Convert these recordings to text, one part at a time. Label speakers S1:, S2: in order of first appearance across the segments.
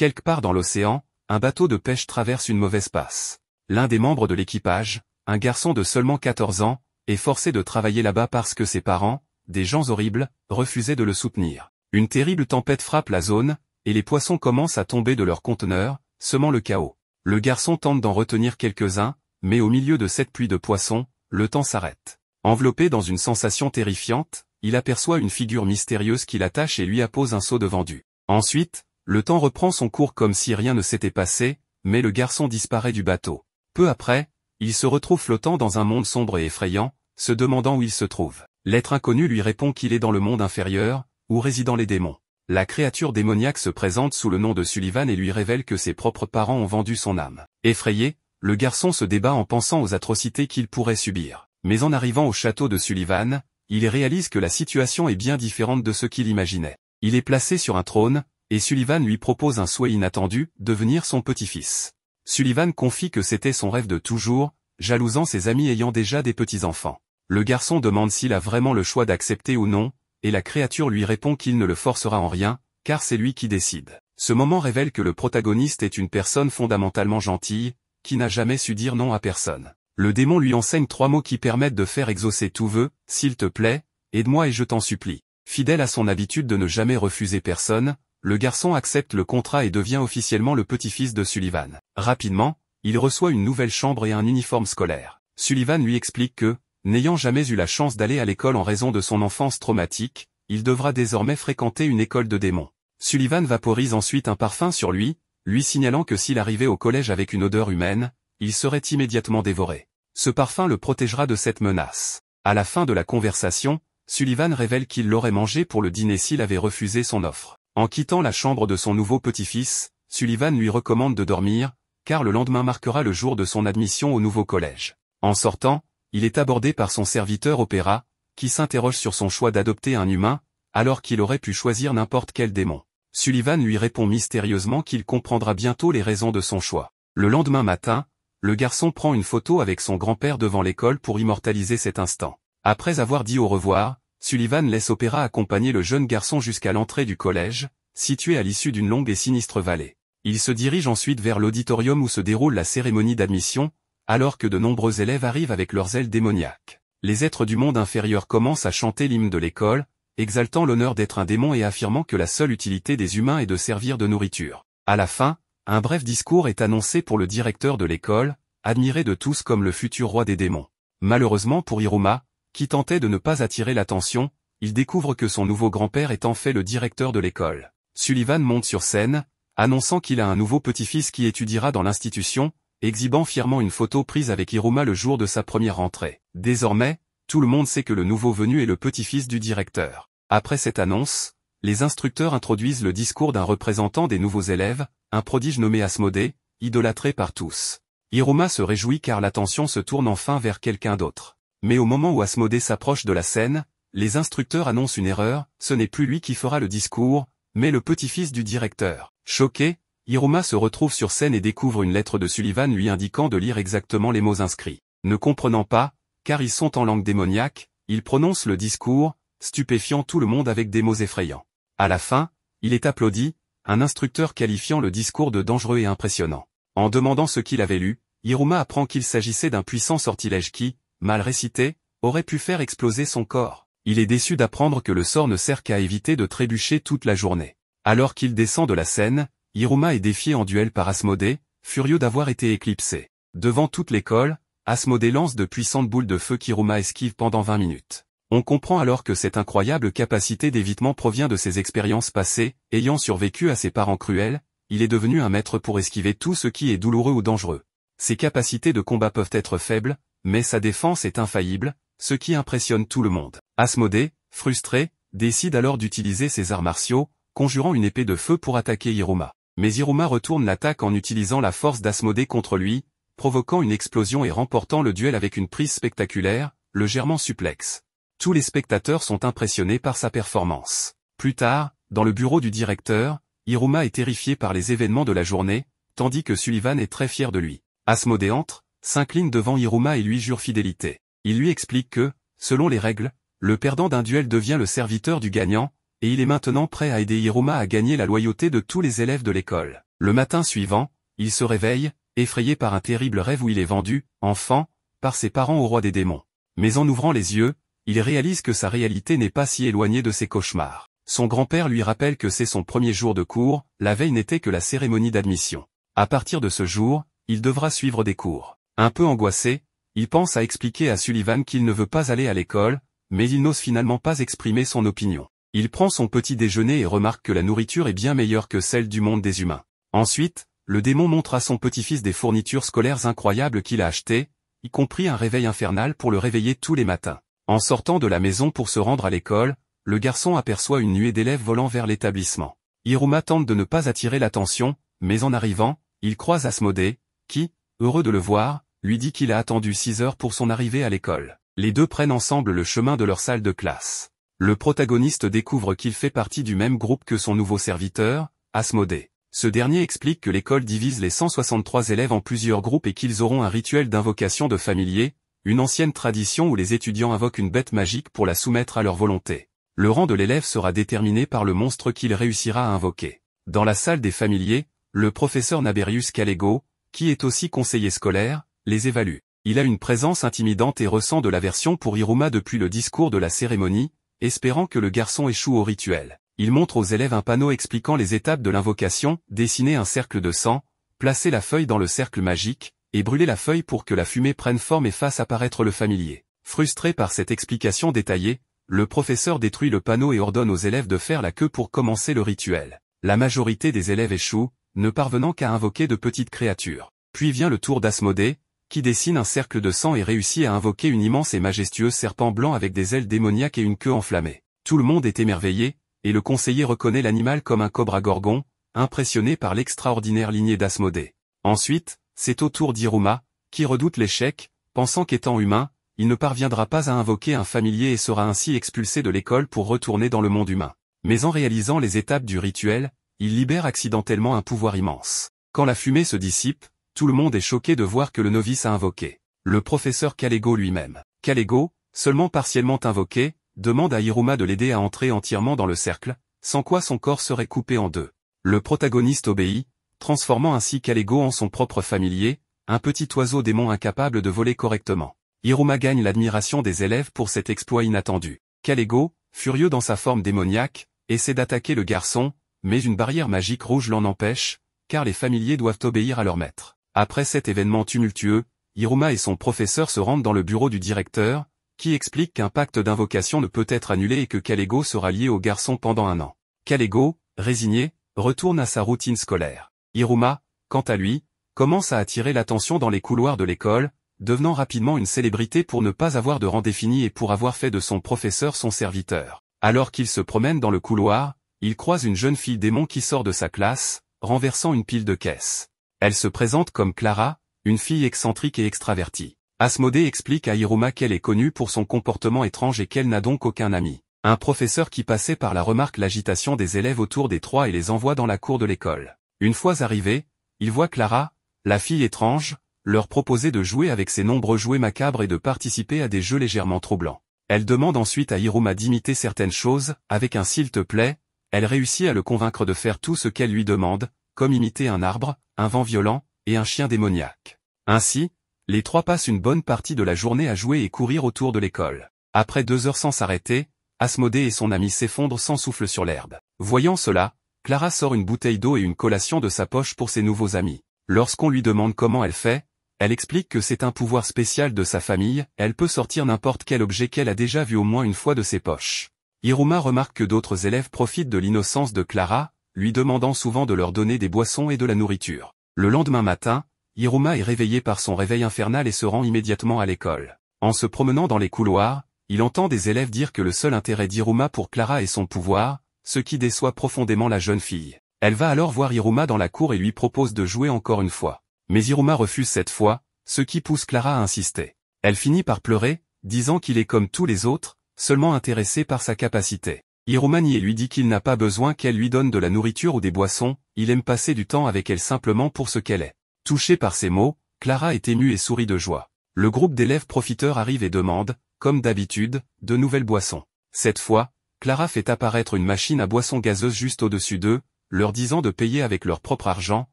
S1: Quelque part dans l'océan, un bateau de pêche traverse une mauvaise passe. L'un des membres de l'équipage, un garçon de seulement 14 ans, est forcé de travailler là-bas parce que ses parents, des gens horribles, refusaient de le soutenir. Une terrible tempête frappe la zone, et les poissons commencent à tomber de leurs conteneurs, semant le chaos. Le garçon tente d'en retenir quelques-uns, mais au milieu de cette pluie de poissons, le temps s'arrête. Enveloppé dans une sensation terrifiante, il aperçoit une figure mystérieuse qui l'attache et lui appose un seau de vendu. Ensuite, le temps reprend son cours comme si rien ne s'était passé, mais le garçon disparaît du bateau. Peu après, il se retrouve flottant dans un monde sombre et effrayant, se demandant où il se trouve. L'être inconnu lui répond qu'il est dans le monde inférieur, où résident les démons. La créature démoniaque se présente sous le nom de Sullivan et lui révèle que ses propres parents ont vendu son âme. Effrayé, le garçon se débat en pensant aux atrocités qu'il pourrait subir. Mais en arrivant au château de Sullivan, il réalise que la situation est bien différente de ce qu'il imaginait. Il est placé sur un trône, et Sullivan lui propose un souhait inattendu, devenir son petit-fils. Sullivan confie que c'était son rêve de toujours, jalousant ses amis ayant déjà des petits-enfants. Le garçon demande s'il a vraiment le choix d'accepter ou non, et la créature lui répond qu'il ne le forcera en rien, car c'est lui qui décide. Ce moment révèle que le protagoniste est une personne fondamentalement gentille, qui n'a jamais su dire non à personne. Le démon lui enseigne 3 mots qui permettent de faire exaucer tout vœu: s'il te plaît, aide-moi et je t'en supplie. Fidèle à son habitude de ne jamais refuser personne, le garçon accepte le contrat et devient officiellement le petit-fils de Sullivan. Rapidement, il reçoit une nouvelle chambre et un uniforme scolaire. Sullivan lui explique que, n'ayant jamais eu la chance d'aller à l'école en raison de son enfance traumatique, il devra désormais fréquenter une école de démons. Sullivan vaporise ensuite un parfum sur lui signalant que s'il arrivait au collège avec une odeur humaine, il serait immédiatement dévoré. Ce parfum le protégera de cette menace. À la fin de la conversation, Sullivan révèle qu'il l'aurait mangé pour le dîner s'il avait refusé son offre. En quittant la chambre de son nouveau petit-fils, Sullivan lui recommande de dormir, car le lendemain marquera le jour de son admission au nouveau collège. En sortant, il est abordé par son serviteur Opéra, qui s'interroge sur son choix d'adopter un humain, alors qu'il aurait pu choisir n'importe quel démon. Sullivan lui répond mystérieusement qu'il comprendra bientôt les raisons de son choix. Le lendemain matin, le garçon prend une photo avec son grand-père devant l'école pour immortaliser cet instant. Après avoir dit au revoir, Sullivan laisse Opéra accompagner le jeune garçon jusqu'à l'entrée du collège, situé à l'issue d'une longue et sinistre vallée. Il se dirige ensuite vers l'auditorium où se déroule la cérémonie d'admission, alors que de nombreux élèves arrivent avec leurs ailes démoniaques. Les êtres du monde inférieur commencent à chanter l'hymne de l'école, exaltant l'honneur d'être un démon et affirmant que la seule utilité des humains est de servir de nourriture. À la fin, un bref discours est annoncé pour le directeur de l'école, admiré de tous comme le futur roi des démons. Malheureusement pour Hiruma, qui tentait de ne pas attirer l'attention, il découvre que son nouveau grand-père est en fait le directeur de l'école. Sullivan monte sur scène, annonçant qu'il a un nouveau petit-fils qui étudiera dans l'institution, exhibant fièrement une photo prise avec Hiruma le jour de sa première rentrée. Désormais, tout le monde sait que le nouveau venu est le petit-fils du directeur. Après cette annonce, les instructeurs introduisent le discours d'un représentant des nouveaux élèves, un prodige nommé Asmodée, idolâtré par tous. Hiruma se réjouit car l'attention se tourne enfin vers quelqu'un d'autre. Mais au moment où Asmodée s'approche de la scène, les instructeurs annoncent une erreur, ce n'est plus lui qui fera le discours, mais le petit-fils du directeur. Choqué, Hiruma se retrouve sur scène et découvre une lettre de Sullivan lui indiquant de lire exactement les mots inscrits. Ne comprenant pas, car ils sont en langue démoniaque, il prononce le discours, stupéfiant tout le monde avec des mots effrayants. À la fin, il est applaudi, un instructeur qualifiant le discours de dangereux et impressionnant. En demandant ce qu'il avait lu, Hiruma apprend qu'il s'agissait d'un puissant sortilège qui, mal récité, aurait pu faire exploser son corps. Il est déçu d'apprendre que le sort ne sert qu'à éviter de trébucher toute la journée. Alors qu'il descend de la scène, Hiruma est défié en duel par Asmodée, furieux d'avoir été éclipsé. Devant toute l'école, Asmodée lance de puissantes boules de feu qu'Hiruma esquive pendant 20 minutes. On comprend alors que cette incroyable capacité d'évitement provient de ses expériences passées, ayant survécu à ses parents cruels, il est devenu un maître pour esquiver tout ce qui est douloureux ou dangereux. Ses capacités de combat peuvent être faibles, mais sa défense est infaillible, ce qui impressionne tout le monde. Asmodée, frustré, décide alors d'utiliser ses arts martiaux, conjurant une épée de feu pour attaquer Hiruma. Mais Hiruma retourne l'attaque en utilisant la force d'Asmodée contre lui, provoquant une explosion et remportant le duel avec une prise spectaculaire, le German suplex. Tous les spectateurs sont impressionnés par sa performance. Plus tard, dans le bureau du directeur, Hiruma est terrifié par les événements de la journée, tandis que Sullivan est très fier de lui. Asmodée entre, s'incline devant Hiruma et lui jure fidélité. Il lui explique que, selon les règles, le perdant d'un duel devient le serviteur du gagnant, et il est maintenant prêt à aider Hiruma à gagner la loyauté de tous les élèves de l'école. Le matin suivant, il se réveille, effrayé par un terrible rêve où il est vendu, enfant, par ses parents au roi des démons. Mais en ouvrant les yeux, il réalise que sa réalité n'est pas si éloignée de ses cauchemars. Son grand-père lui rappelle que c'est son premier jour de cours, la veille n'était que la cérémonie d'admission. À partir de ce jour, il devra suivre des cours. Un peu angoissé, il pense à expliquer à Sullivan qu'il ne veut pas aller à l'école, mais il n'ose finalement pas exprimer son opinion. Il prend son petit déjeuner et remarque que la nourriture est bien meilleure que celle du monde des humains. Ensuite, le démon montre à son petit-fils des fournitures scolaires incroyables qu'il a achetées, y compris un réveil infernal pour le réveiller tous les matins. En sortant de la maison pour se rendre à l'école, le garçon aperçoit une nuée d'élèves volant vers l'établissement. Hiruma tente de ne pas attirer l'attention, mais en arrivant, il croise Asmodée, qui, heureux de le voir, lui dit qu'il a attendu 6 heures pour son arrivée à l'école. Les deux prennent ensemble le chemin de leur salle de classe. Le protagoniste découvre qu'il fait partie du même groupe que son nouveau serviteur, Asmodée. Ce dernier explique que l'école divise les 163 élèves en plusieurs groupes et qu'ils auront un rituel d'invocation de familiers, une ancienne tradition où les étudiants invoquent une bête magique pour la soumettre à leur volonté. Le rang de l'élève sera déterminé par le monstre qu'il réussira à invoquer. Dans la salle des familiers, le professeur Naberius Kalego, qui est aussi conseiller scolaire, les évalue. Il a une présence intimidante et ressent de l'aversion pour Hiruma depuis le discours de la cérémonie, espérant que le garçon échoue au rituel. Il montre aux élèves un panneau expliquant les étapes de l'invocation, dessiner un cercle de sang, placer la feuille dans le cercle magique, et brûler la feuille pour que la fumée prenne forme et fasse apparaître le familier. Frustré par cette explication détaillée, le professeur détruit le panneau et ordonne aux élèves de faire la queue pour commencer le rituel. La majorité des élèves échouent, ne parvenant qu'à invoquer de petites créatures. Puis vient le tour d'Asmodée, qui dessine un cercle de sang et réussit à invoquer une immense et majestueuse serpent blanc avec des ailes démoniaques et une queue enflammée. Tout le monde est émerveillé, et le conseiller reconnaît l'animal comme un cobra gorgon, impressionné par l'extraordinaire lignée d'Asmodée. Ensuite, c'est au tour d'Hiruma, qui redoute l'échec, pensant qu'étant humain, il ne parviendra pas à invoquer un familier et sera ainsi expulsé de l'école pour retourner dans le monde humain. Mais en réalisant les étapes du rituel, il libère accidentellement un pouvoir immense. Quand la fumée se dissipe, tout le monde est choqué de voir que le novice a invoqué. Le professeur Kalego lui-même. Kalego, seulement partiellement invoqué, demande à Hiruma de l'aider à entrer entièrement dans le cercle, sans quoi son corps serait coupé en deux. Le protagoniste obéit, transformant ainsi Kalego en son propre familier, un petit oiseau démon incapable de voler correctement. Hiruma gagne l'admiration des élèves pour cet exploit inattendu. Kalego, furieux dans sa forme démoniaque, essaie d'attaquer le garçon, mais une barrière magique rouge l'en empêche, car les familiers doivent obéir à leur maître. Après cet événement tumultueux, Hiruma et son professeur se rendent dans le bureau du directeur, qui explique qu'un pacte d'invocation ne peut être annulé et que Kalego sera lié au garçon pendant 1 an. Kalego, résigné, retourne à sa routine scolaire. Hiruma, quant à lui, commence à attirer l'attention dans les couloirs de l'école, devenant rapidement une célébrité pour ne pas avoir de rang défini et pour avoir fait de son professeur son serviteur. Alors qu'il se promène dans le couloir, il croise une jeune fille démon qui sort de sa classe, renversant une pile de caisses. Elle se présente comme Clara, une fille excentrique et extravertie. Asmodée explique à Hiruma qu'elle est connue pour son comportement étrange et qu'elle n'a donc aucun ami. Un professeur qui passait par là remarque l'agitation des élèves autour des trois et les envoie dans la cour de l'école. Une fois arrivés, il voit Clara, la fille étrange, leur proposer de jouer avec ses nombreux jouets macabres et de participer à des jeux légèrement troublants. Elle demande ensuite à Hiruma d'imiter certaines choses, avec un s'il te plaît, elle réussit à le convaincre de faire tout ce qu'elle lui demande, comme imiter un arbre, un vent violent, et un chien démoniaque. Ainsi, les trois passent une bonne partie de la journée à jouer et courir autour de l'école. Après 2 heures sans s'arrêter, Asmodée et son ami s'effondrent sans souffle sur l'herbe. Voyant cela, Clara sort une bouteille d'eau et une collation de sa poche pour ses nouveaux amis. Lorsqu'on lui demande comment elle fait, elle explique que c'est un pouvoir spécial de sa famille, elle peut sortir n'importe quel objet qu'elle a déjà vu au moins une fois de ses poches. Hiruma remarque que d'autres élèves profitent de l'innocence de Clara, lui demandant souvent de leur donner des boissons et de la nourriture. Le lendemain matin, Hiruma est réveillé par son réveil infernal et se rend immédiatement à l'école. En se promenant dans les couloirs, il entend des élèves dire que le seul intérêt d'Hiruma pour Clara est son pouvoir, ce qui déçoit profondément la jeune fille. Elle va alors voir Hiruma dans la cour et lui propose de jouer encore une fois. Mais Hiruma refuse cette fois, ce qui pousse Clara à insister. Elle finit par pleurer, disant qu'il est comme tous les autres, seulement intéressé par sa capacité. Hiruma nie et lui dit qu'il n'a pas besoin qu'elle lui donne de la nourriture ou des boissons, il aime passer du temps avec elle simplement pour ce qu'elle est. Touchée par ces mots, Clara est émue et sourit de joie. Le groupe d'élèves profiteurs arrive et demande, comme d'habitude, de nouvelles boissons. Cette fois, Clara fait apparaître une machine à boissons gazeuses juste au-dessus d'eux, leur disant de payer avec leur propre argent,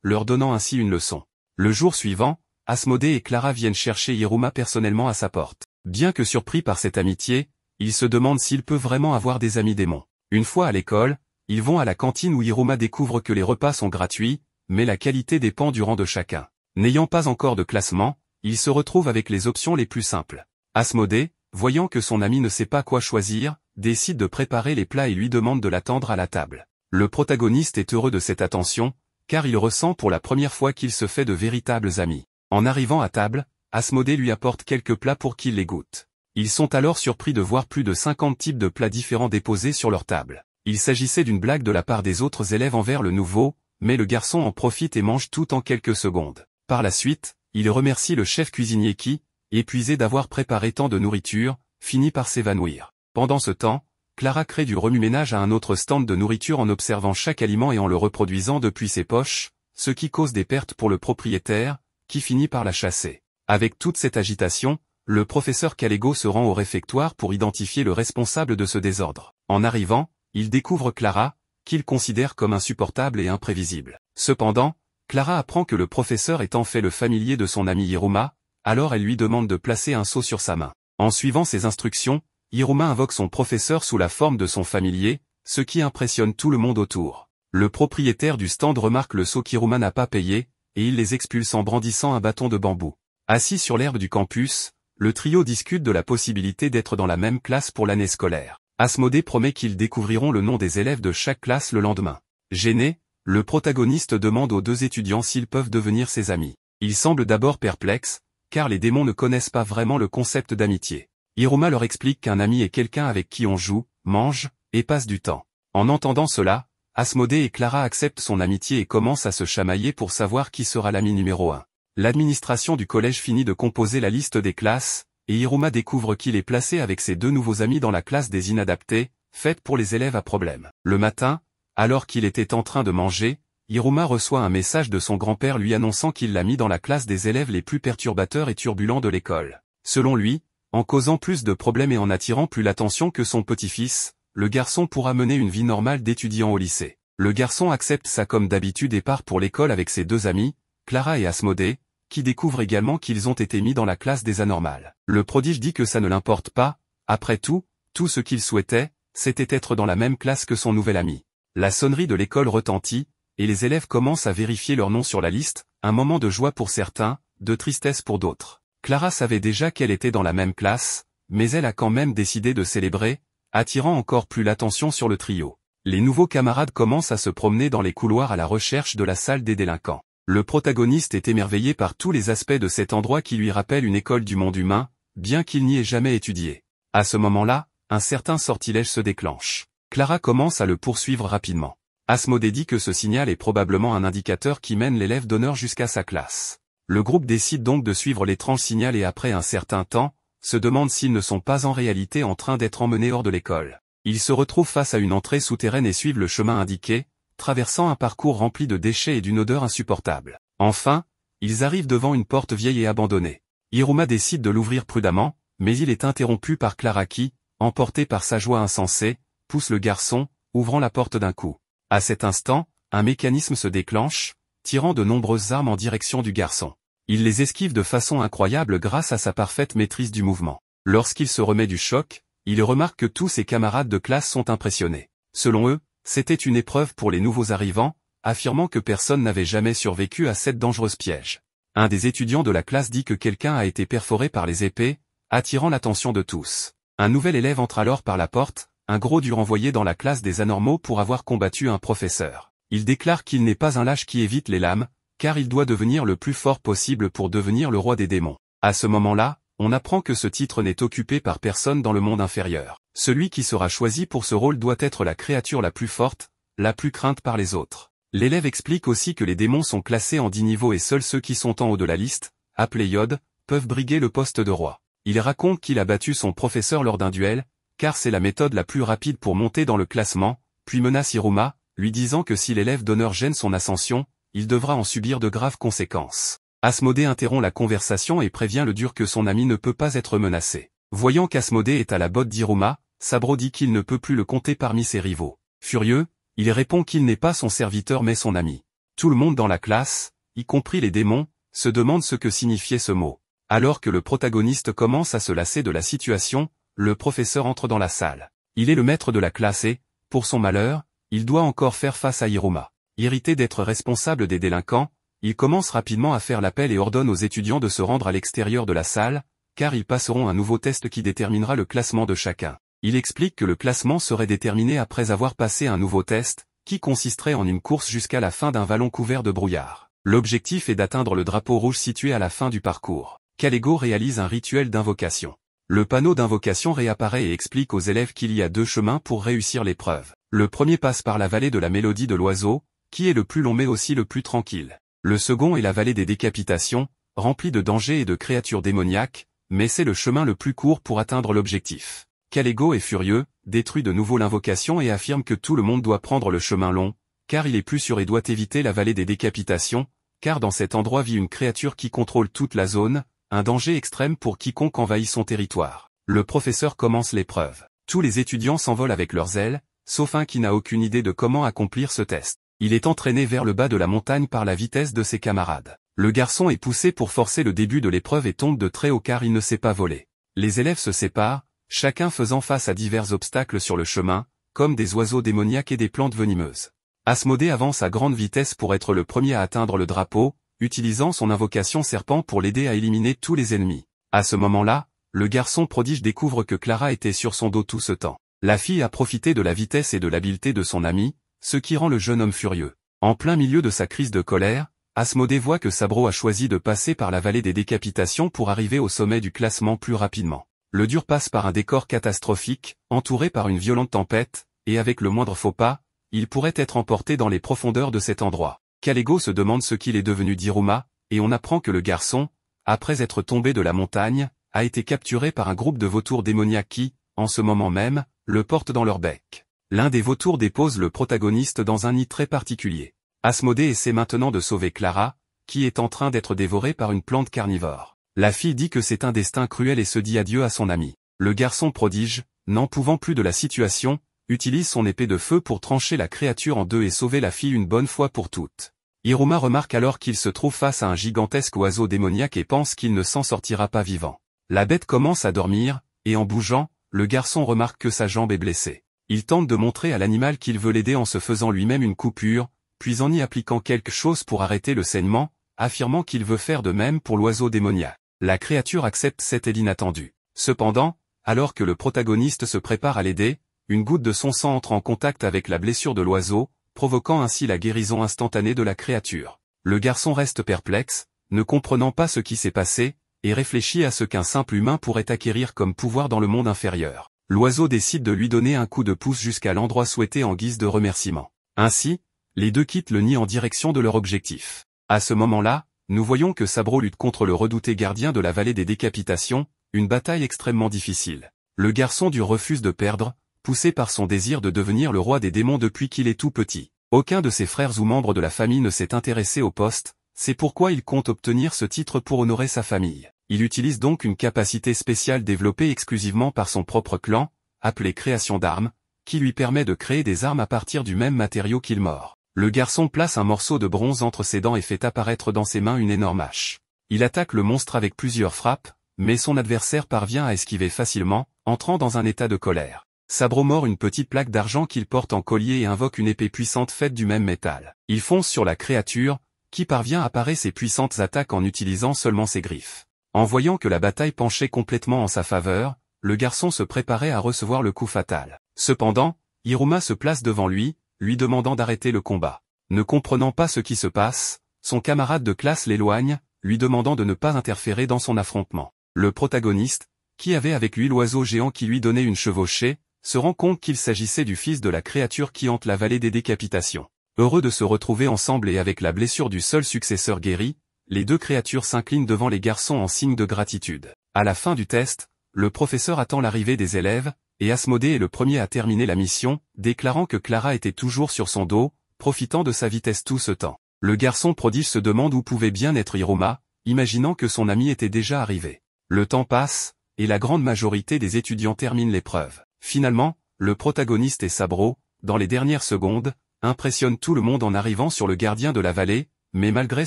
S1: leur donnant ainsi une leçon. Le jour suivant, Asmodée et Clara viennent chercher Hiruma personnellement à sa porte. Bien que surpris par cette amitié, il se demande s'il peut vraiment avoir des amis démons. Une fois à l'école, ils vont à la cantine où Hiruma découvre que les repas sont gratuits, mais la qualité dépend du rang de chacun. N'ayant pas encore de classement, il se retrouve avec les options les plus simples. Asmodée, voyant que son ami ne sait pas quoi choisir, décide de préparer les plats et lui demande de l'attendre à la table. Le protagoniste est heureux de cette attention, car il ressent pour la première fois qu'il se fait de véritables amis. En arrivant à table, Asmodée lui apporte quelques plats pour qu'il les goûte. Ils sont alors surpris de voir plus de 50 types de plats différents déposés sur leur table. Il s'agissait d'une blague de la part des autres élèves envers le nouveau, mais le garçon en profite et mange tout en quelques secondes. Par la suite, il remercie le chef cuisinier qui, épuisé d'avoir préparé tant de nourriture, finit par s'évanouir. Pendant ce temps, Clara crée du remue-ménage à un autre stand de nourriture en observant chaque aliment et en le reproduisant depuis ses poches, ce qui cause des pertes pour le propriétaire, qui finit par la chasser. Avec toute cette agitation, le professeur Kalego se rend au réfectoire pour identifier le responsable de ce désordre. En arrivant, il découvre Clara, qu'il considère comme insupportable et imprévisible. Cependant, Clara apprend que le professeur est en fait le familier de son ami Hiruma, alors elle lui demande de placer un seau sur sa main. En suivant ses instructions, Hiruma invoque son professeur sous la forme de son familier, ce qui impressionne tout le monde autour. Le propriétaire du stand remarque le seau qu'Hiruma n'a pas payé, et il les expulse en brandissant un bâton de bambou. Assis sur l'herbe du campus, le trio discute de la possibilité d'être dans la même classe pour l'année scolaire. Asmodée promet qu'ils découvriront le nom des élèves de chaque classe le lendemain. Gêné, le protagoniste demande aux deux étudiants s'ils peuvent devenir ses amis. Ils semblent d'abord perplexes, car les démons ne connaissent pas vraiment le concept d'amitié. Hiruma leur explique qu'un ami est quelqu'un avec qui on joue, mange, et passe du temps. En entendant cela, Asmodée et Clara acceptent son amitié et commencent à se chamailler pour savoir qui sera l'ami numéro 1. L'administration du collège finit de composer la liste des classes, et Hiruma découvre qu'il est placé avec ses deux nouveaux amis dans la classe des inadaptés, faite pour les élèves à problème. Le matin, alors qu'il était en train de manger, Hiruma reçoit un message de son grand-père lui annonçant qu'il l'a mis dans la classe des élèves les plus perturbateurs et turbulents de l'école. Selon lui, en causant plus de problèmes et en attirant plus l'attention que son petit-fils, le garçon pourra mener une vie normale d'étudiant au lycée. Le garçon accepte ça comme d'habitude et part pour l'école avec ses deux amis, Clara et Asmodée, qui découvrent également qu'ils ont été mis dans la classe des anormales. Le prodige dit que ça ne l'importe pas, après tout ce qu'il souhaitait, c'était être dans la même classe que son nouvel ami. La sonnerie de l'école retentit, et les élèves commencent à vérifier leur nom sur la liste, un moment de joie pour certains, de tristesse pour d'autres. Clara savait déjà qu'elle était dans la même classe, mais elle a quand même décidé de célébrer, attirant encore plus l'attention sur le trio. Les nouveaux camarades commencent à se promener dans les couloirs à la recherche de la salle des délinquants. Le protagoniste est émerveillé par tous les aspects de cet endroit qui lui rappelle une école du monde humain, bien qu'il n'y ait jamais étudié. À ce moment-là, un certain sortilège se déclenche. Clara commence à le poursuivre rapidement. Asmodée dit que ce signal est probablement un indicateur qui mène l'élève d'honneur jusqu'à sa classe. Le groupe décide donc de suivre l'étrange signal et après un certain temps, se demande s'ils ne sont pas en réalité en train d'être emmenés hors de l'école. Ils se retrouvent face à une entrée souterraine et suivent le chemin indiqué, traversant un parcours rempli de déchets et d'une odeur insupportable. Enfin, ils arrivent devant une porte vieille et abandonnée. Hiruma décide de l'ouvrir prudemment, mais il est interrompu par Clara qui, emportée par sa joie insensée, pousse le garçon, ouvrant la porte d'un coup. À cet instant, un mécanisme se déclenche, tirant de nombreuses armes en direction du garçon. Il les esquive de façon incroyable grâce à sa parfaite maîtrise du mouvement. Lorsqu'il se remet du choc, il remarque que tous ses camarades de classe sont impressionnés. Selon eux, c'était une épreuve pour les nouveaux arrivants, affirmant que personne n'avait jamais survécu à cette dangereuse piège. Un des étudiants de la classe dit que quelqu'un a été perforé par les épées, attirant l'attention de tous. Un nouvel élève entre alors par la porte, un gros dur envoyé dans la classe des anormaux pour avoir combattu un professeur. Il déclare qu'il n'est pas un lâche qui évite les lames, car il doit devenir le plus fort possible pour devenir le roi des démons. À ce moment-là, on apprend que ce titre n'est occupé par personne dans le monde inférieur. Celui qui sera choisi pour ce rôle doit être la créature la plus forte, la plus crainte par les autres. L'élève explique aussi que les démons sont classés en 10 niveaux et seuls ceux qui sont en haut de la liste, appelés Yod, peuvent briguer le poste de roi. Il raconte qu'il a battu son professeur lors d'un duel, car c'est la méthode la plus rapide pour monter dans le classement, puis menace Hiruma, lui disant que si l'élève d'honneur gêne son ascension, il devra en subir de graves conséquences. Asmodée interrompt la conversation et prévient le dur que son ami ne peut pas être menacé. Voyant qu'Asmodée est à la botte d'Hiruma, Sabro dit qu'il ne peut plus le compter parmi ses rivaux. Furieux, Il répond qu'il n'est pas son serviteur mais son ami. Tout le monde dans la classe, y compris les démons, se demande ce que signifiait ce mot. Alors que le protagoniste commence à se lasser de la situation, le professeur entre dans la salle. Il est le maître de la classe et, pour son malheur, il doit encore faire face à Hiruma. Irrité d'être responsable des délinquants, il commence rapidement à faire l'appel et ordonne aux étudiants de se rendre à l'extérieur de la salle, car ils passeront un nouveau test qui déterminera le classement de chacun. Il explique que le classement serait déterminé après avoir passé un nouveau test, qui consisterait en une course jusqu'à la fin d'un vallon couvert de brouillard. L'objectif est d'atteindre le drapeau rouge situé à la fin du parcours. Kalego réalise un rituel d'invocation. Le panneau d'invocation réapparaît et explique aux élèves qu'il y a 2 chemins pour réussir l'épreuve. Le premier passe par la vallée de la mélodie de l'oiseau, qui est le plus long mais aussi le plus tranquille. Le second est la vallée des décapitations, remplie de dangers et de créatures démoniaques, mais c'est le chemin le plus court pour atteindre l'objectif. Kalego est furieux, détruit de nouveau l'invocation et affirme que tout le monde doit prendre le chemin long, car il est plus sûr et doit éviter la vallée des décapitations, car dans cet endroit vit une créature qui contrôle toute la zone, un danger extrême pour quiconque envahit son territoire. Le professeur commence l'épreuve. Tous les étudiants s'envolent avec leurs ailes, sauf un qui n'a aucune idée de comment accomplir ce test. Il est entraîné vers le bas de la montagne par la vitesse de ses camarades. Le garçon est poussé pour forcer le début de l'épreuve et tombe de très haut car il ne sait pas voler. Les élèves se séparent, chacun faisant face à divers obstacles sur le chemin, comme des oiseaux démoniaques et des plantes venimeuses. Asmodée avance à grande vitesse pour être le premier à atteindre le drapeau, utilisant son invocation serpent pour l'aider à éliminer tous les ennemis. À ce moment-là, le garçon prodige découvre que Clara était sur son dos tout ce temps. La fille a profité de la vitesse et de l'habileté de son ami, ce qui rend le jeune homme furieux. En plein milieu de sa crise de colère, Asmodée voit que Sabro a choisi de passer par la vallée des décapitations pour arriver au sommet du classement plus rapidement. Le dur passe par un décor catastrophique, entouré par une violente tempête, et avec le moindre faux pas, il pourrait être emporté dans les profondeurs de cet endroit. Kalego se demande ce qu'il est devenu d'Hiruma, et on apprend que le garçon, après être tombé de la montagne, a été capturé par un groupe de vautours démoniaques qui, en ce moment même, le portent dans leur bec. L'un des vautours dépose le protagoniste dans un nid très particulier. Asmodée essaie maintenant de sauver Clara, qui est en train d'être dévorée par une plante carnivore. La fille dit que c'est un destin cruel et se dit adieu à son ami. Le garçon prodige, n'en pouvant plus de la situation, utilise son épée de feu pour trancher la créature en deux et sauver la fille une bonne fois pour toutes. Hiruma remarque alors qu'il se trouve face à un gigantesque oiseau démoniaque et pense qu'il ne s'en sortira pas vivant. La bête commence à dormir, et en bougeant, le garçon remarque que sa jambe est blessée. Il tente de montrer à l'animal qu'il veut l'aider en se faisant lui-même une coupure, puis en y appliquant quelque chose pour arrêter le saignement, affirmant qu'il veut faire de même pour l'oiseau démoniaque. La créature accepte cette aide inattendue. Cependant, alors que le protagoniste se prépare à l'aider, une goutte de son sang entre en contact avec la blessure de l'oiseau, provoquant ainsi la guérison instantanée de la créature. Le garçon reste perplexe, ne comprenant pas ce qui s'est passé, et réfléchit à ce qu'un simple humain pourrait acquérir comme pouvoir dans le monde inférieur. L'oiseau décide de lui donner un coup de pouce jusqu'à l'endroit souhaité en guise de remerciement. Ainsi, les deux quittent le nid en direction de leur objectif. À ce moment-là, nous voyons que Sabro lutte contre le redouté gardien de la vallée des décapitations, une bataille extrêmement difficile. Le garçon du refuse de perdre, poussé par son désir de devenir le roi des démons depuis qu'il est tout petit. Aucun de ses frères ou membres de la famille ne s'est intéressé au poste, c'est pourquoi il compte obtenir ce titre pour honorer sa famille. Il utilise donc une capacité spéciale développée exclusivement par son propre clan, appelée création d'armes, qui lui permet de créer des armes à partir du même matériau qu'il mord. Le garçon place un morceau de bronze entre ses dents et fait apparaître dans ses mains une énorme hache. Il attaque le monstre avec plusieurs frappes, mais son adversaire parvient à esquiver facilement, entrant dans un état de colère. Sabro mord une petite plaque d'argent qu'il porte en collier et invoque une épée puissante faite du même métal. Il fonce sur la créature, qui parvient à parer ses puissantes attaques en utilisant seulement ses griffes. En voyant que la bataille penchait complètement en sa faveur, le garçon se préparait à recevoir le coup fatal. Cependant, Hiruma se place devant lui demandant d'arrêter le combat. Ne comprenant pas ce qui se passe, son camarade de classe l'éloigne, lui demandant de ne pas interférer dans son affrontement. Le protagoniste, qui avait avec lui l'oiseau géant qui lui donnait une chevauchée, se rend compte qu'il s'agissait du fils de la créature qui hante la vallée des décapitations. Heureux de se retrouver ensemble et avec la blessure du seul successeur guéri, les deux créatures s'inclinent devant les garçons en signe de gratitude. À la fin du test, le professeur attend l'arrivée des élèves, et Asmodée est le premier à terminer la mission, déclarant que Clara était toujours sur son dos, profitant de sa vitesse tout ce temps. Le garçon prodige se demande où pouvait bien être Hiruma, imaginant que son ami était déjà arrivé. Le temps passe, et la grande majorité des étudiants terminent l'épreuve. Finalement, le protagoniste et Sabro, dans les dernières secondes, impressionne tout le monde en arrivant sur le gardien de la vallée, mais malgré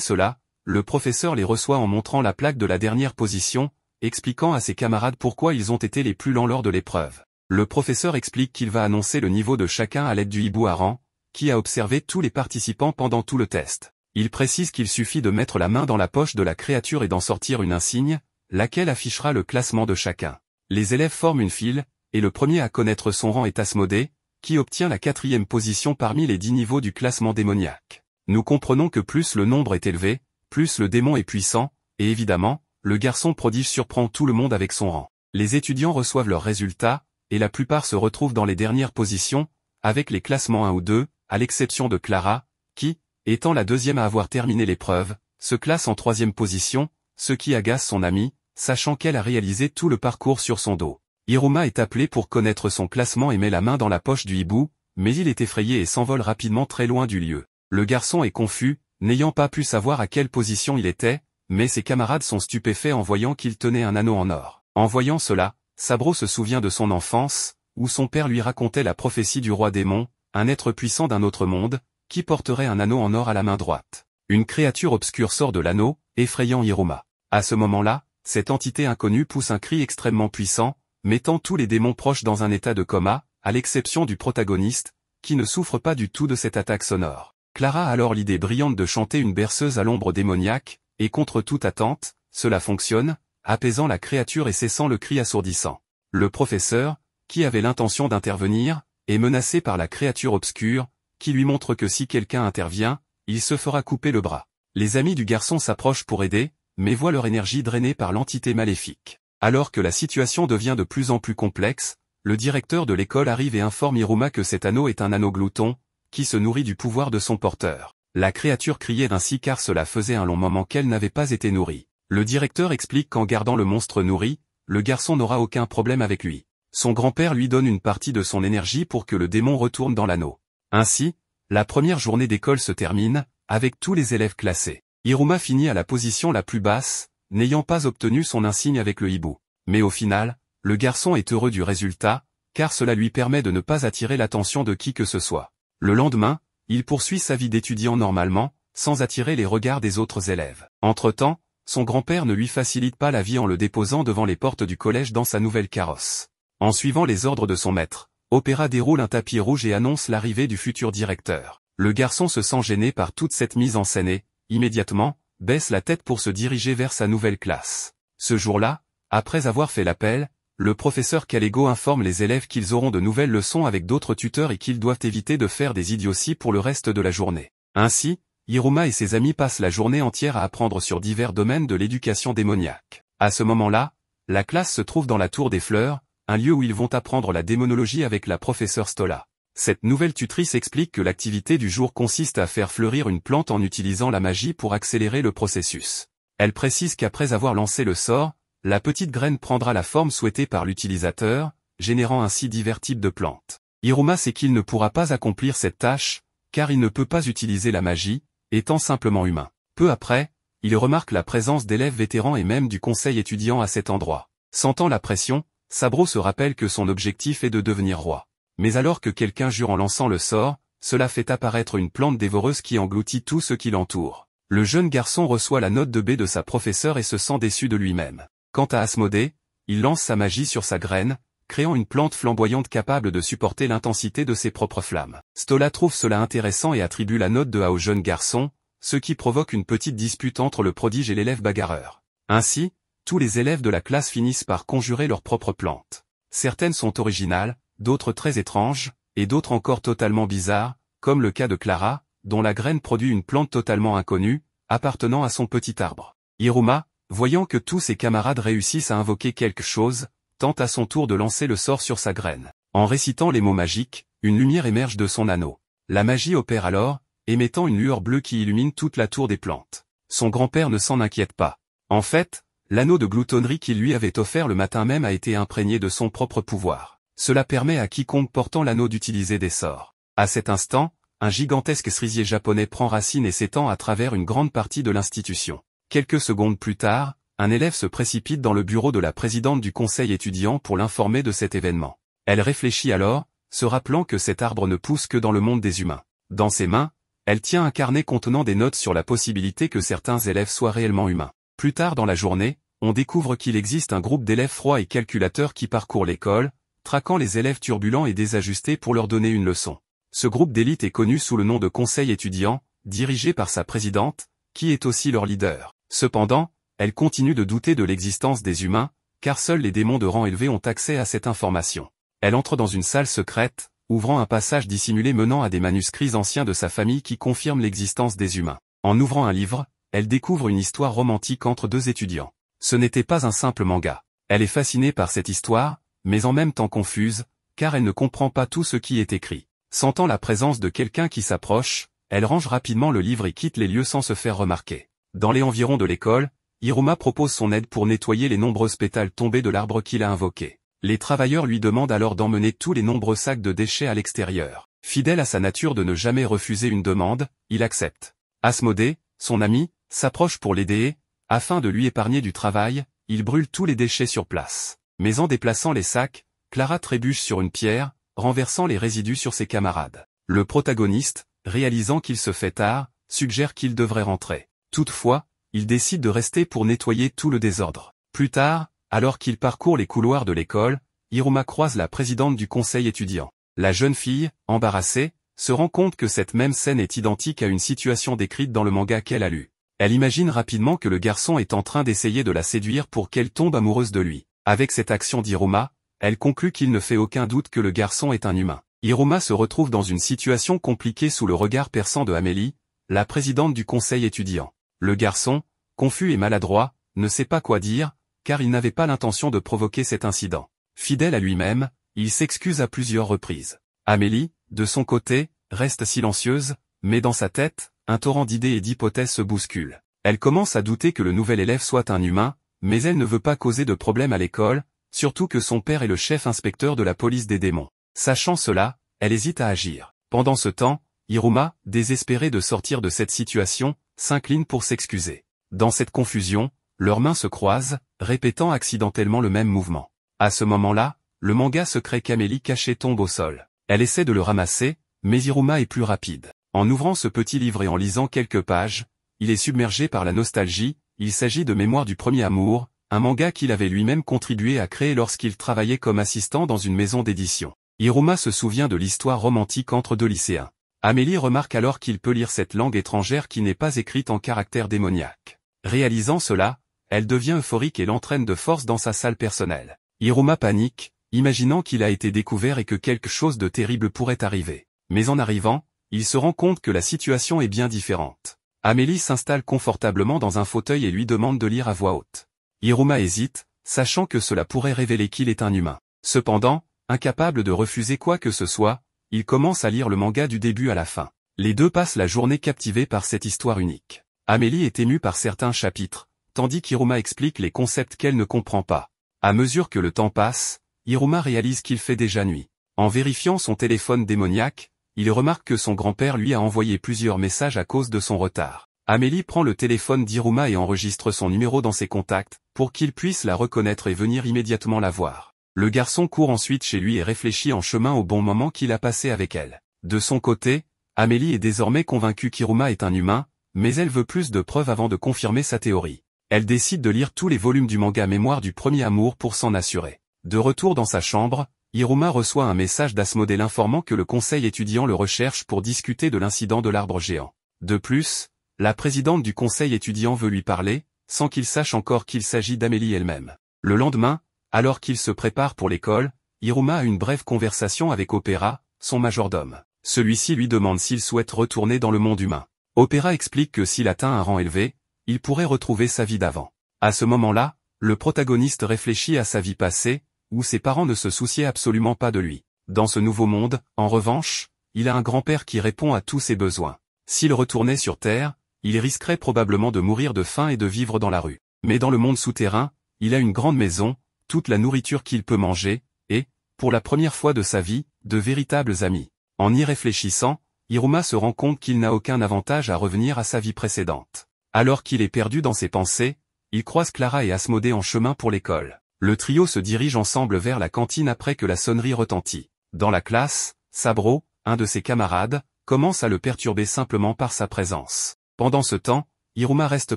S1: cela, le professeur les reçoit en montrant la plaque de la dernière position, expliquant à ses camarades pourquoi ils ont été les plus lents lors de l'épreuve. Le professeur explique qu'il va annoncer le niveau de chacun à l'aide du hibou hareng, qui a observé tous les participants pendant tout le test. Il précise qu'il suffit de mettre la main dans la poche de la créature et d'en sortir une insigne, laquelle affichera le classement de chacun. Les élèves forment une file, et le premier à connaître son rang est Asmodée, qui obtient la 4e position parmi les 10 niveaux du classement démoniaque. Nous comprenons que plus le nombre est élevé, plus le démon est puissant, et évidemment, le garçon prodige surprend tout le monde avec son rang. Les étudiants reçoivent leurs résultats, et la plupart se retrouvent dans les dernières positions, avec les classements 1 ou 2, à l'exception de Clara, qui, étant la deuxième à avoir terminé l'épreuve, se classe en 3e position, ce qui agace son amie, sachant qu'elle a réalisé tout le parcours sur son dos. Hiruma est appelé pour connaître son classement et met la main dans la poche du hibou, mais il est effrayé et s'envole rapidement très loin du lieu. Le garçon est confus, n'ayant pas pu savoir à quelle position il était, mais ses camarades sont stupéfaits en voyant qu'il tenait un anneau en or. En voyant cela, Sabro se souvient de son enfance, où son père lui racontait la prophétie du roi démon, un être puissant d'un autre monde, qui porterait un anneau en or à la main droite. Une créature obscure sort de l'anneau, effrayant Hiruma. À ce moment-là, cette entité inconnue pousse un cri extrêmement puissant, mettant tous les démons proches dans un état de coma, à l'exception du protagoniste, qui ne souffre pas du tout de cette attaque sonore. Clara a alors l'idée brillante de chanter une berceuse à l'ombre démoniaque, et contre toute attente, cela fonctionne, apaisant la créature et cessant le cri assourdissant. Le professeur, qui avait l'intention d'intervenir, est menacé par la créature obscure, qui lui montre que si quelqu'un intervient, il se fera couper le bras. Les amis du garçon s'approchent pour aider, mais voient leur énergie drainée par l'entité maléfique. Alors que la situation devient de plus en plus complexe, le directeur de l'école arrive et informe Hiruma que cet anneau est un anneau glouton, qui se nourrit du pouvoir de son porteur. La créature criait ainsi car cela faisait un long moment qu'elle n'avait pas été nourrie. Le directeur explique qu'en gardant le monstre nourri, le garçon n'aura aucun problème avec lui. Son grand-père lui donne une partie de son énergie pour que le démon retourne dans l'anneau. Ainsi, la première journée d'école se termine, avec tous les élèves classés. Hiruma finit à la position la plus basse, n'ayant pas obtenu son insigne avec le hibou. Mais au final, le garçon est heureux du résultat, car cela lui permet de ne pas attirer l'attention de qui que ce soit. Le lendemain, il poursuit sa vie d'étudiant normalement, sans attirer les regards des autres élèves. Entre-temps, son grand-père ne lui facilite pas la vie en le déposant devant les portes du collège dans sa nouvelle carrosse. En suivant les ordres de son maître, Opéra déroule un tapis rouge et annonce l'arrivée du futur directeur. Le garçon se sent gêné par toute cette mise en scène et, immédiatement, baisse la tête pour se diriger vers sa nouvelle classe. Ce jour-là, après avoir fait l'appel, le professeur Kalego informe les élèves qu'ils auront de nouvelles leçons avec d'autres tuteurs et qu'ils doivent éviter de faire des idioties pour le reste de la journée. Ainsi, Hiruma et ses amis passent la journée entière à apprendre sur divers domaines de l'éducation démoniaque. À ce moment-là, la classe se trouve dans la Tour des Fleurs, un lieu où ils vont apprendre la démonologie avec la professeure Stola. Cette nouvelle tutrice explique que l'activité du jour consiste à faire fleurir une plante en utilisant la magie pour accélérer le processus. Elle précise qu'après avoir lancé le sort, la petite graine prendra la forme souhaitée par l'utilisateur, générant ainsi divers types de plantes. Hiruma sait qu'il ne pourra pas accomplir cette tâche, car il ne peut pas utiliser la magie, étant simplement humain. Peu après, il remarque la présence d'élèves vétérans et même du conseil étudiant à cet endroit. Sentant la pression, Sabro se rappelle que son objectif est de devenir roi. Mais alors que quelqu'un jure en lançant le sort, cela fait apparaître une plante dévoreuse qui engloutit tout ce qui l'entoure. Le jeune garçon reçoit la note de B de sa professeure et se sent déçu de lui-même. Quant à Asmodée, il lance sa magie sur sa graine, créant une plante flamboyante capable de supporter l'intensité de ses propres flammes. Stola trouve cela intéressant et attribue la note de A au jeune garçon, ce qui provoque une petite dispute entre le prodige et l'élève bagarreur. Ainsi, tous les élèves de la classe finissent par conjurer leurs propres plantes. Certaines sont originales, d'autres très étranges, et d'autres encore totalement bizarres, comme le cas de Clara, dont la graine produit une plante totalement inconnue, appartenant à son petit arbre. Hiruma, voyant que tous ses camarades réussissent à invoquer quelque chose, tente à son tour de lancer le sort sur sa graine. En récitant les mots magiques, une lumière émerge de son anneau. La magie opère alors, émettant une lueur bleue qui illumine toute la tour des plantes. Son grand-père ne s'en inquiète pas. En fait, l'anneau de gloutonnerie qu'il lui avait offert le matin même a été imprégné de son propre pouvoir. Cela permet à quiconque portant l'anneau d'utiliser des sorts. À cet instant, un gigantesque cerisier japonais prend racine et s'étend à travers une grande partie de l'institution. Quelques secondes plus tard, un élève se précipite dans le bureau de la présidente du conseil étudiant pour l'informer de cet événement. Elle réfléchit alors, se rappelant que cet arbre ne pousse que dans le monde des humains. Dans ses mains, elle tient un carnet contenant des notes sur la possibilité que certains élèves soient réellement humains. Plus tard dans la journée, on découvre qu'il existe un groupe d'élèves froids et calculateurs qui parcourt l'école, traquant les élèves turbulents et désajustés pour leur donner une leçon. Ce groupe d'élite est connu sous le nom de Conseil étudiant, dirigé par sa présidente, qui est aussi leur leader. Cependant, elle continue de douter de l'existence des humains, car seuls les démons de rang élevé ont accès à cette information. Elle entre dans une salle secrète, ouvrant un passage dissimulé menant à des manuscrits anciens de sa famille qui confirment l'existence des humains. En ouvrant un livre, elle découvre une histoire romantique entre deux étudiants. Ce n'était pas un simple manga. Elle est fascinée par cette histoire, mais en même temps confuse, car elle ne comprend pas tout ce qui est écrit. Sentant la présence de quelqu'un qui s'approche, elle range rapidement le livre et quitte les lieux sans se faire remarquer. Dans les environs de l'école, Hiruma propose son aide pour nettoyer les nombreuses pétales tombés de l'arbre qu'il a invoqué. Les travailleurs lui demandent alors d'emmener tous les nombreux sacs de déchets à l'extérieur. Fidèle à sa nature de ne jamais refuser une demande, il accepte. Asmodée, son ami, s'approche pour l'aider et, afin de lui épargner du travail, il brûle tous les déchets sur place. Mais en déplaçant les sacs, Clara trébuche sur une pierre, renversant les résidus sur ses camarades. Le protagoniste, réalisant qu'il se fait tard, suggère qu'il devrait rentrer. Toutefois, il décide de rester pour nettoyer tout le désordre. Plus tard, alors qu'il parcourt les couloirs de l'école, Hiruma croise la présidente du conseil étudiant. La jeune fille, embarrassée, se rend compte que cette même scène est identique à une situation décrite dans le manga qu'elle a lu. Elle imagine rapidement que le garçon est en train d'essayer de la séduire pour qu'elle tombe amoureuse de lui. Avec cette action d'Hiruma, elle conclut qu'il ne fait aucun doute que le garçon est un humain. Hiruma se retrouve dans une situation compliquée sous le regard perçant de Amélie, la présidente du conseil étudiant. Le garçon, confus et maladroit, ne sait pas quoi dire, car il n'avait pas l'intention de provoquer cet incident. Fidèle à lui-même, il s'excuse à plusieurs reprises. Amélie, de son côté, reste silencieuse, mais dans sa tête, un torrent d'idées et d'hypothèses se bouscule. Elle commence à douter que le nouvel élève soit un humain, mais elle ne veut pas causer de problème à l'école, surtout que son père est le chef inspecteur de la police des démons. Sachant cela, elle hésite à agir. Pendant ce temps, Hiruma, désespéré de sortir de cette situation, s'incline pour s'excuser. Dans cette confusion, leurs mains se croisent, répétant accidentellement le même mouvement. À ce moment-là, le manga secret qu'Amélie cachait tombe au sol. Elle essaie de le ramasser, mais Hiruma est plus rapide. En ouvrant ce petit livre et en lisant quelques pages, il est submergé par la nostalgie. Il s'agit de Mémoire du premier amour, un manga qu'il avait lui-même contribué à créer lorsqu'il travaillait comme assistant dans une maison d'édition. Hiruma se souvient de l'histoire romantique entre deux lycéens. Amélie remarque alors qu'il peut lire cette langue étrangère qui n'est pas écrite en caractère démoniaque. Réalisant cela, elle devient euphorique et l'entraîne de force dans sa salle personnelle. Hiruma panique, imaginant qu'il a été découvert et que quelque chose de terrible pourrait arriver. Mais en arrivant, il se rend compte que la situation est bien différente. Amélie s'installe confortablement dans un fauteuil et lui demande de lire à voix haute. Hiruma hésite, sachant que cela pourrait révéler qu'il est un humain. Cependant, incapable de refuser quoi que ce soit, il commence à lire le manga du début à la fin. Les deux passent la journée captivés par cette histoire unique. Amélie est émue par certains chapitres, tandis qu'Hiruma explique les concepts qu'elle ne comprend pas. À mesure que le temps passe, Hiruma réalise qu'il fait déjà nuit. En vérifiant son téléphone démoniaque, il remarque que son grand-père lui a envoyé plusieurs messages à cause de son retard. Amélie prend le téléphone d'Hiruma et enregistre son numéro dans ses contacts, pour qu'il puisse la reconnaître et venir immédiatement la voir. Le garçon court ensuite chez lui et réfléchit en chemin au bon moment qu'il a passé avec elle. De son côté, Amélie est désormais convaincue qu'Hiruma est un humain, mais elle veut plus de preuves avant de confirmer sa théorie. Elle décide de lire tous les volumes du manga Mémoire du premier amour pour s'en assurer. De retour dans sa chambre, Hiruma reçoit un message d'Asmodée l'informant que le conseil étudiant le recherche pour discuter de l'incident de l'arbre géant. De plus, la présidente du conseil étudiant veut lui parler, sans qu'il sache encore qu'il s'agit d'Amélie elle-même. Le lendemain, alors qu'il se prépare pour l'école, Hiruma a une brève conversation avec Opéra, son majordome. Celui-ci lui demande s'il souhaite retourner dans le monde humain. Opéra explique que s'il atteint un rang élevé, il pourrait retrouver sa vie d'avant. À ce moment-là, le protagoniste réfléchit à sa vie passée, où ses parents ne se souciaient absolument pas de lui. Dans ce nouveau monde, en revanche, il a un grand-père qui répond à tous ses besoins. S'il retournait sur Terre, il risquerait probablement de mourir de faim et de vivre dans la rue. Mais dans le monde souterrain, il a une grande maison, toute la nourriture qu'il peut manger, et, pour la première fois de sa vie, de véritables amis. En y réfléchissant, Hiruma se rend compte qu'il n'a aucun avantage à revenir à sa vie précédente. Alors qu'il est perdu dans ses pensées, il croise Clara et Asmodée en chemin pour l'école. Le trio se dirige ensemble vers la cantine après que la sonnerie retentit. Dans la classe, Sabro, un de ses camarades, commence à le perturber simplement par sa présence. Pendant ce temps, Hiruma reste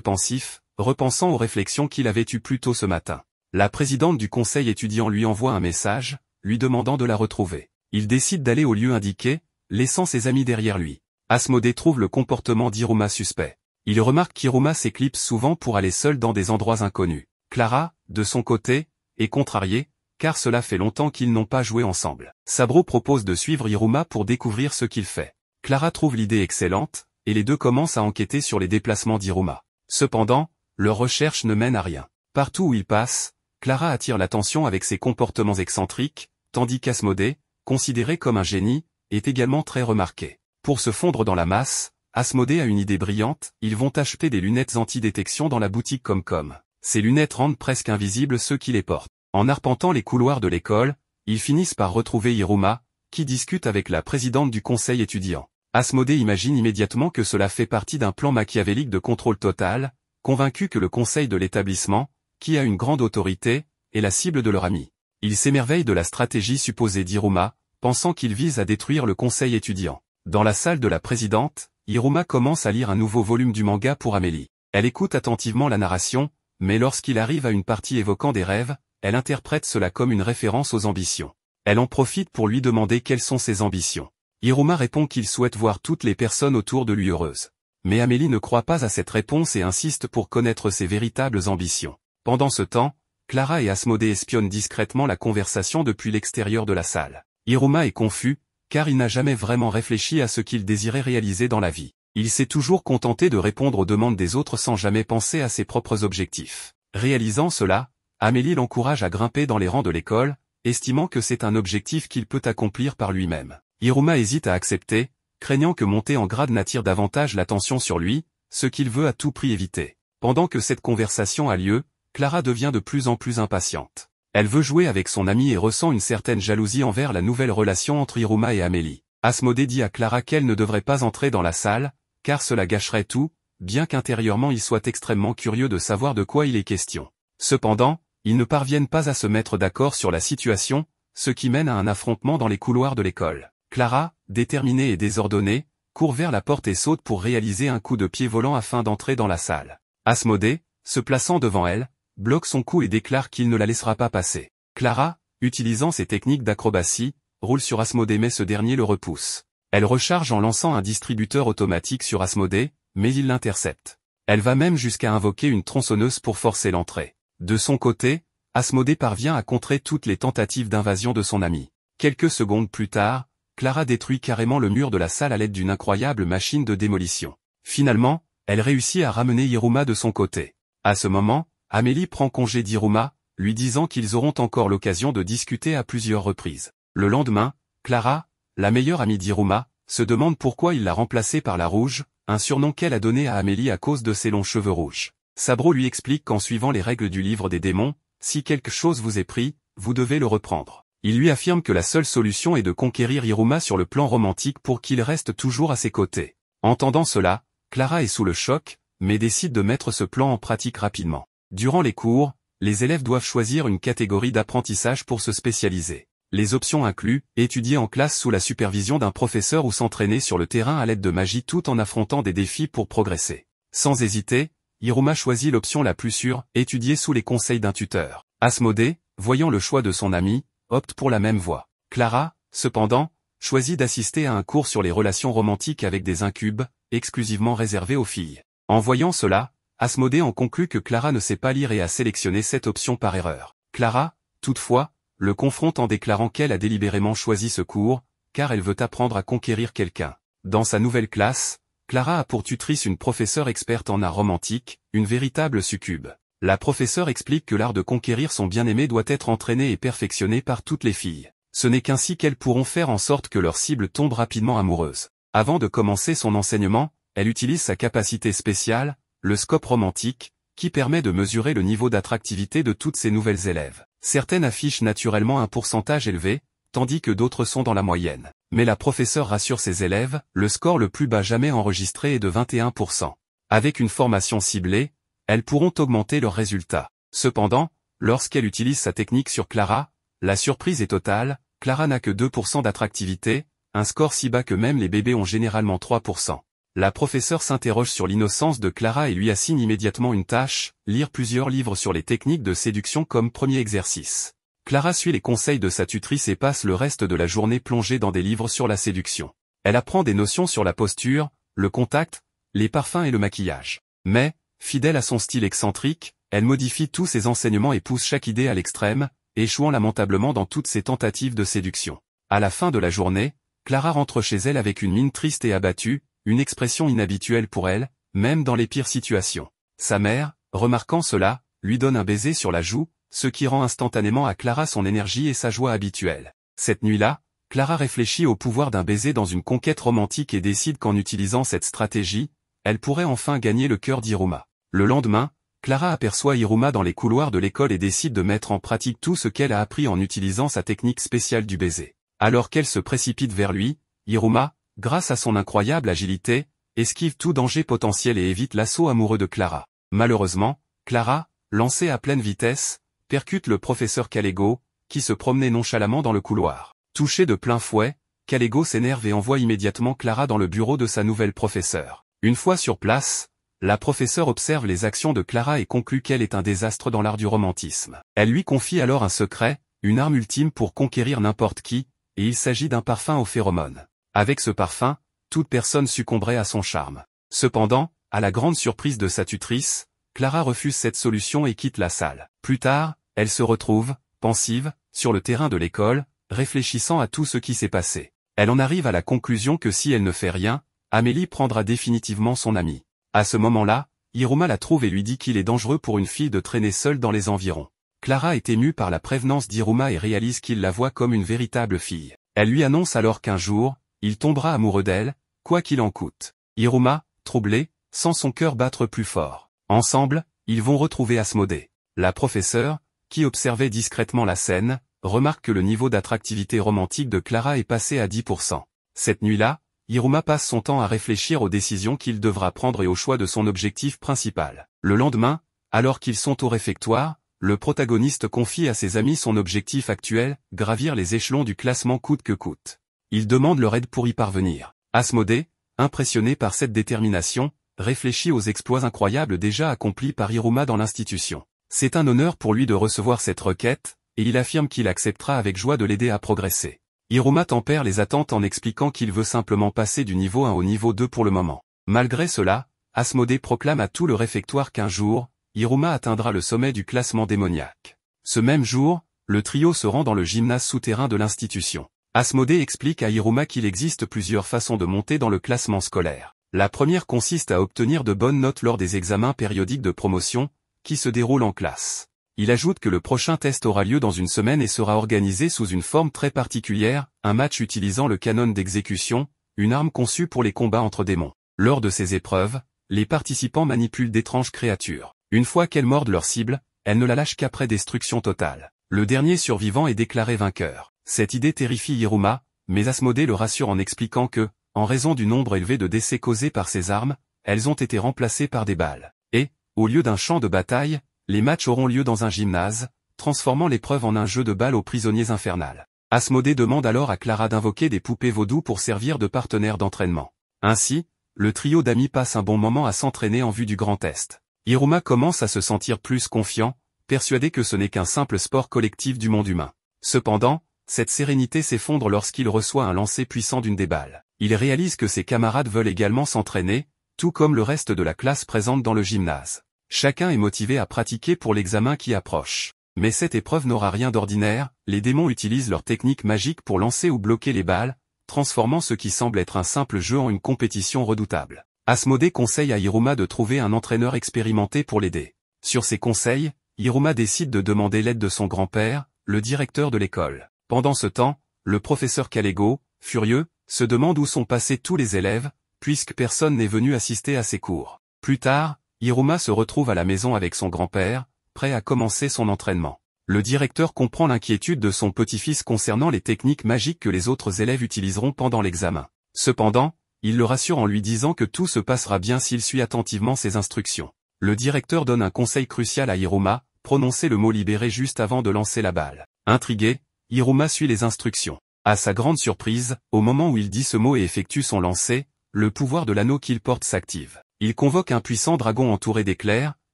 S1: pensif, repensant aux réflexions qu'il avait eues plus tôt ce matin. La présidente du conseil étudiant lui envoie un message, lui demandant de la retrouver. Il décide d'aller au lieu indiqué, laissant ses amis derrière lui. Asmodée trouve le comportement d'Hiruma suspect. Il remarque qu'Hiruma s'éclipse souvent pour aller seul dans des endroits inconnus. Clara, de son côté, est contrariée, car cela fait longtemps qu'ils n'ont pas joué ensemble. Saburo propose de suivre Hiruma pour découvrir ce qu'il fait. Clara trouve l'idée excellente, et les deux commencent à enquêter sur les déplacements d'Hiruma. Cependant, leurs recherches ne mènent à rien. Partout où ils passent, Clara attire l'attention avec ses comportements excentriques, tandis qu'Asmodée, considéré comme un génie, est également très remarqué. Pour se fondre dans la masse, Asmodée a une idée brillante, ils vont acheter des lunettes anti-détection dans la boutique Comcom. Ces lunettes rendent presque invisibles ceux qui les portent. En arpentant les couloirs de l'école, ils finissent par retrouver Hiruma, qui discute avec la présidente du conseil étudiant. Asmodée imagine immédiatement que cela fait partie d'un plan machiavélique de contrôle total, convaincu que le conseil de l'établissement, qui a une grande autorité, est la cible de leur ami. Il s'émerveille de la stratégie supposée d'Hiruma, pensant qu'il vise à détruire le conseil étudiant. Dans la salle de la présidente, Hiruma commence à lire un nouveau volume du manga pour Amélie. Elle écoute attentivement la narration, mais lorsqu'il arrive à une partie évoquant des rêves, elle interprète cela comme une référence aux ambitions. Elle en profite pour lui demander quelles sont ses ambitions. Hiruma répond qu'il souhaite voir toutes les personnes autour de lui heureuses. Mais Amélie ne croit pas à cette réponse et insiste pour connaître ses véritables ambitions. Pendant ce temps, Clara et Asmodée espionnent discrètement la conversation depuis l'extérieur de la salle. Hiruma est confus, car il n'a jamais vraiment réfléchi à ce qu'il désirait réaliser dans la vie. Il s'est toujours contenté de répondre aux demandes des autres sans jamais penser à ses propres objectifs. Réalisant cela, Amélie l'encourage à grimper dans les rangs de l'école, estimant que c'est un objectif qu'il peut accomplir par lui-même. Hiruma hésite à accepter, craignant que monter en grade n'attire davantage l'attention sur lui, ce qu'il veut à tout prix éviter. Pendant que cette conversation a lieu, Clara devient de plus en plus impatiente. Elle veut jouer avec son amie et ressent une certaine jalousie envers la nouvelle relation entre Hiruma et Amélie. Asmodée dit à Clara qu'elle ne devrait pas entrer dans la salle, car cela gâcherait tout, bien qu'intérieurement il soit extrêmement curieux de savoir de quoi il est question. Cependant, ils ne parviennent pas à se mettre d'accord sur la situation, ce qui mène à un affrontement dans les couloirs de l'école. Clara, déterminée et désordonnée, court vers la porte et saute pour réaliser un coup de pied volant afin d'entrer dans la salle. Asmodée, se plaçant devant elle, bloque son coup et déclare qu'il ne la laissera pas passer. Clara, utilisant ses techniques d'acrobatie, roule sur Asmodée mais ce dernier le repousse. Elle recharge en lançant un distributeur automatique sur Asmodée, mais il l'intercepte. Elle va même jusqu'à invoquer une tronçonneuse pour forcer l'entrée. De son côté, Asmodée parvient à contrer toutes les tentatives d'invasion de son ami. Quelques secondes plus tard, Clara détruit carrément le mur de la salle à l'aide d'une incroyable machine de démolition. Finalement, elle réussit à ramener Hiruma de son côté. À ce moment, Amélie prend congé d'Hiruma, lui disant qu'ils auront encore l'occasion de discuter à plusieurs reprises. Le lendemain, Clara, la meilleure amie d'Hiruma, se demande pourquoi il l'a remplacée par la Rouge, un surnom qu'elle a donné à Amélie à cause de ses longs cheveux rouges. Saburo lui explique qu'en suivant les règles du livre des démons, si quelque chose vous est pris, vous devez le reprendre. Il lui affirme que la seule solution est de conquérir Hiruma sur le plan romantique pour qu'il reste toujours à ses côtés. Entendant cela, Clara est sous le choc, mais décide de mettre ce plan en pratique rapidement. Durant les cours, les élèves doivent choisir une catégorie d'apprentissage pour se spécialiser. Les options incluent étudier en classe sous la supervision d'un professeur ou s'entraîner sur le terrain à l'aide de magie tout en affrontant des défis pour progresser. Sans hésiter, Hiruma choisit l'option la plus sûre, étudier sous les conseils d'un tuteur. Asmodée, voyant le choix de son ami, opte pour la même voie. Clara, cependant, choisit d'assister à un cours sur les relations romantiques avec des incubes, exclusivement réservés aux filles. En voyant cela, Asmodée en conclut que Clara ne sait pas lire et a sélectionné cette option par erreur. Clara, toutefois, le confronte en déclarant qu'elle a délibérément choisi ce cours, car elle veut apprendre à conquérir quelqu'un. Dans sa nouvelle classe, Clara a pour tutrice une professeure experte en art romantique, une véritable succube. La professeure explique que l'art de conquérir son bien-aimé doit être entraîné et perfectionné par toutes les filles. Ce n'est qu'ainsi qu'elles pourront faire en sorte que leur cible tombe rapidement amoureuse. Avant de commencer son enseignement, elle utilise sa capacité spéciale, le scope romantique, qui permet de mesurer le niveau d'attractivité de toutes ses nouvelles élèves. Certaines affichent naturellement un pourcentage élevé, tandis que d'autres sont dans la moyenne. Mais la professeure rassure ses élèves, le score le plus bas jamais enregistré est de 21%. Avec une formation ciblée, elles pourront augmenter leurs résultats. Cependant, lorsqu'elle utilise sa technique sur Clara, la surprise est totale, Clara n'a que 2% d'attractivité, un score si bas que même les bébés ont généralement 3%. La professeure s'interroge sur l'innocence de Clara et lui assigne immédiatement une tâche, lire plusieurs livres sur les techniques de séduction comme premier exercice. Clara suit les conseils de sa tutrice et passe le reste de la journée plongée dans des livres sur la séduction. Elle apprend des notions sur la posture, le contact, les parfums et le maquillage. Mais, fidèle à son style excentrique, elle modifie tous ses enseignements et pousse chaque idée à l'extrême, échouant lamentablement dans toutes ses tentatives de séduction. À la fin de la journée, Clara rentre chez elle avec une mine triste et abattue, une expression inhabituelle pour elle, même dans les pires situations. Sa mère, remarquant cela, lui donne un baiser sur la joue, ce qui rend instantanément à Clara son énergie et sa joie habituelle. Cette nuit-là, Clara réfléchit au pouvoir d'un baiser dans une conquête romantique et décide qu'en utilisant cette stratégie, elle pourrait enfin gagner le cœur d'Iruma. Le lendemain, Clara aperçoit Iruma dans les couloirs de l'école et décide de mettre en pratique tout ce qu'elle a appris en utilisant sa technique spéciale du baiser. Alors qu'elle se précipite vers lui, Iruma, grâce à son incroyable agilité, esquive tout danger potentiel et évite l'assaut amoureux de Clara. Malheureusement, Clara, lancée à pleine vitesse, percute le professeur Kalego, qui se promenait nonchalamment dans le couloir. Touché de plein fouet, Kalego s'énerve et envoie immédiatement Clara dans le bureau de sa nouvelle professeure. Une fois sur place, la professeure observe les actions de Clara et conclut qu'elle est un désastre dans l'art du romantisme. Elle lui confie alors un secret, une arme ultime pour conquérir n'importe qui, et il s'agit d'un parfum aux phéromones. Avec ce parfum, toute personne succomberait à son charme. Cependant, à la grande surprise de sa tutrice, Clara refuse cette solution et quitte la salle. Plus tard, elle se retrouve, pensive, sur le terrain de l'école, réfléchissant à tout ce qui s'est passé. Elle en arrive à la conclusion que si elle ne fait rien, Amélie prendra définitivement son amie. À ce moment-là, Iruma la trouve et lui dit qu'il est dangereux pour une fille de traîner seule dans les environs. Clara est émue par la prévenance d'Iruma et réalise qu'il la voit comme une véritable fille. Elle lui annonce alors qu'un jour, il tombera amoureux d'elle, quoi qu'il en coûte. Iruma, troublé, sent son cœur battre plus fort. Ensemble, ils vont retrouver Asmodée. La professeure, qui observait discrètement la scène, remarque que le niveau d'attractivité romantique de Clara est passé à 10%. Cette nuit-là, Iruma passe son temps à réfléchir aux décisions qu'il devra prendre et au choix de son objectif principal. Le lendemain, alors qu'ils sont au réfectoire, le protagoniste confie à ses amis son objectif actuel, gravir les échelons du classement coûte que coûte. Il demande leur aide pour y parvenir. Asmodée, impressionné par cette détermination, réfléchit aux exploits incroyables déjà accomplis par Iruma dans l'institution. C'est un honneur pour lui de recevoir cette requête, et il affirme qu'il acceptera avec joie de l'aider à progresser. Iruma tempère les attentes en expliquant qu'il veut simplement passer du niveau 1 au niveau 2 pour le moment. Malgré cela, Asmodée proclame à tout le réfectoire qu'un jour, Iruma atteindra le sommet du classement démoniaque. Ce même jour, le trio se rend dans le gymnase souterrain de l'institution. Asmodée explique à Iruma qu'il existe plusieurs façons de monter dans le classement scolaire. La première consiste à obtenir de bonnes notes lors des examens périodiques de promotion, qui se déroulent en classe. Il ajoute que le prochain test aura lieu dans une semaine et sera organisé sous une forme très particulière, un match utilisant le canon d'exécution, une arme conçue pour les combats entre démons. Lors de ces épreuves, les participants manipulent d'étranges créatures. Une fois qu'elles mordent leur cible, elles ne la lâchent qu'après destruction totale. Le dernier survivant est déclaré vainqueur. Cette idée terrifie Iruma, mais Asmodée le rassure en expliquant que, en raison du nombre élevé de décès causés par ces armes, elles ont été remplacées par des balles. Et, au lieu d'un champ de bataille, les matchs auront lieu dans un gymnase, transformant l'épreuve en un jeu de balles aux prisonniers infernales. Asmodée demande alors à Clara d'invoquer des poupées vaudou pour servir de partenaire d'entraînement. Ainsi, le trio d'amis passe un bon moment à s'entraîner en vue du grand test. Iruma commence à se sentir plus confiant, persuadé que ce n'est qu'un simple sport collectif du monde humain. Cependant, cette sérénité s'effondre lorsqu'il reçoit un lancer puissant d'une des balles. Il réalise que ses camarades veulent également s'entraîner, tout comme le reste de la classe présente dans le gymnase. Chacun est motivé à pratiquer pour l'examen qui approche. Mais cette épreuve n'aura rien d'ordinaire, les démons utilisent leur technique magique pour lancer ou bloquer les balles, transformant ce qui semble être un simple jeu en une compétition redoutable. Asmodée conseille à Iruma de trouver un entraîneur expérimenté pour l'aider. Sur ses conseils, Iruma décide de demander l'aide de son grand-père, le directeur de l'école. Pendant ce temps, le professeur Kalego, furieux, se demande où sont passés tous les élèves, puisque personne n'est venu assister à ses cours. Plus tard, Iruma se retrouve à la maison avec son grand-père, prêt à commencer son entraînement. Le directeur comprend l'inquiétude de son petit-fils concernant les techniques magiques que les autres élèves utiliseront pendant l'examen. Cependant, il le rassure en lui disant que tout se passera bien s'il suit attentivement ses instructions. Le directeur donne un conseil crucial à Iruma, prononcer le mot libéré juste avant de lancer la balle. Intrigué, Iruma suit les instructions. À sa grande surprise, au moment où il dit ce mot et effectue son lancer, le pouvoir de l'anneau qu'il porte s'active. Il convoque un puissant dragon entouré d'éclairs,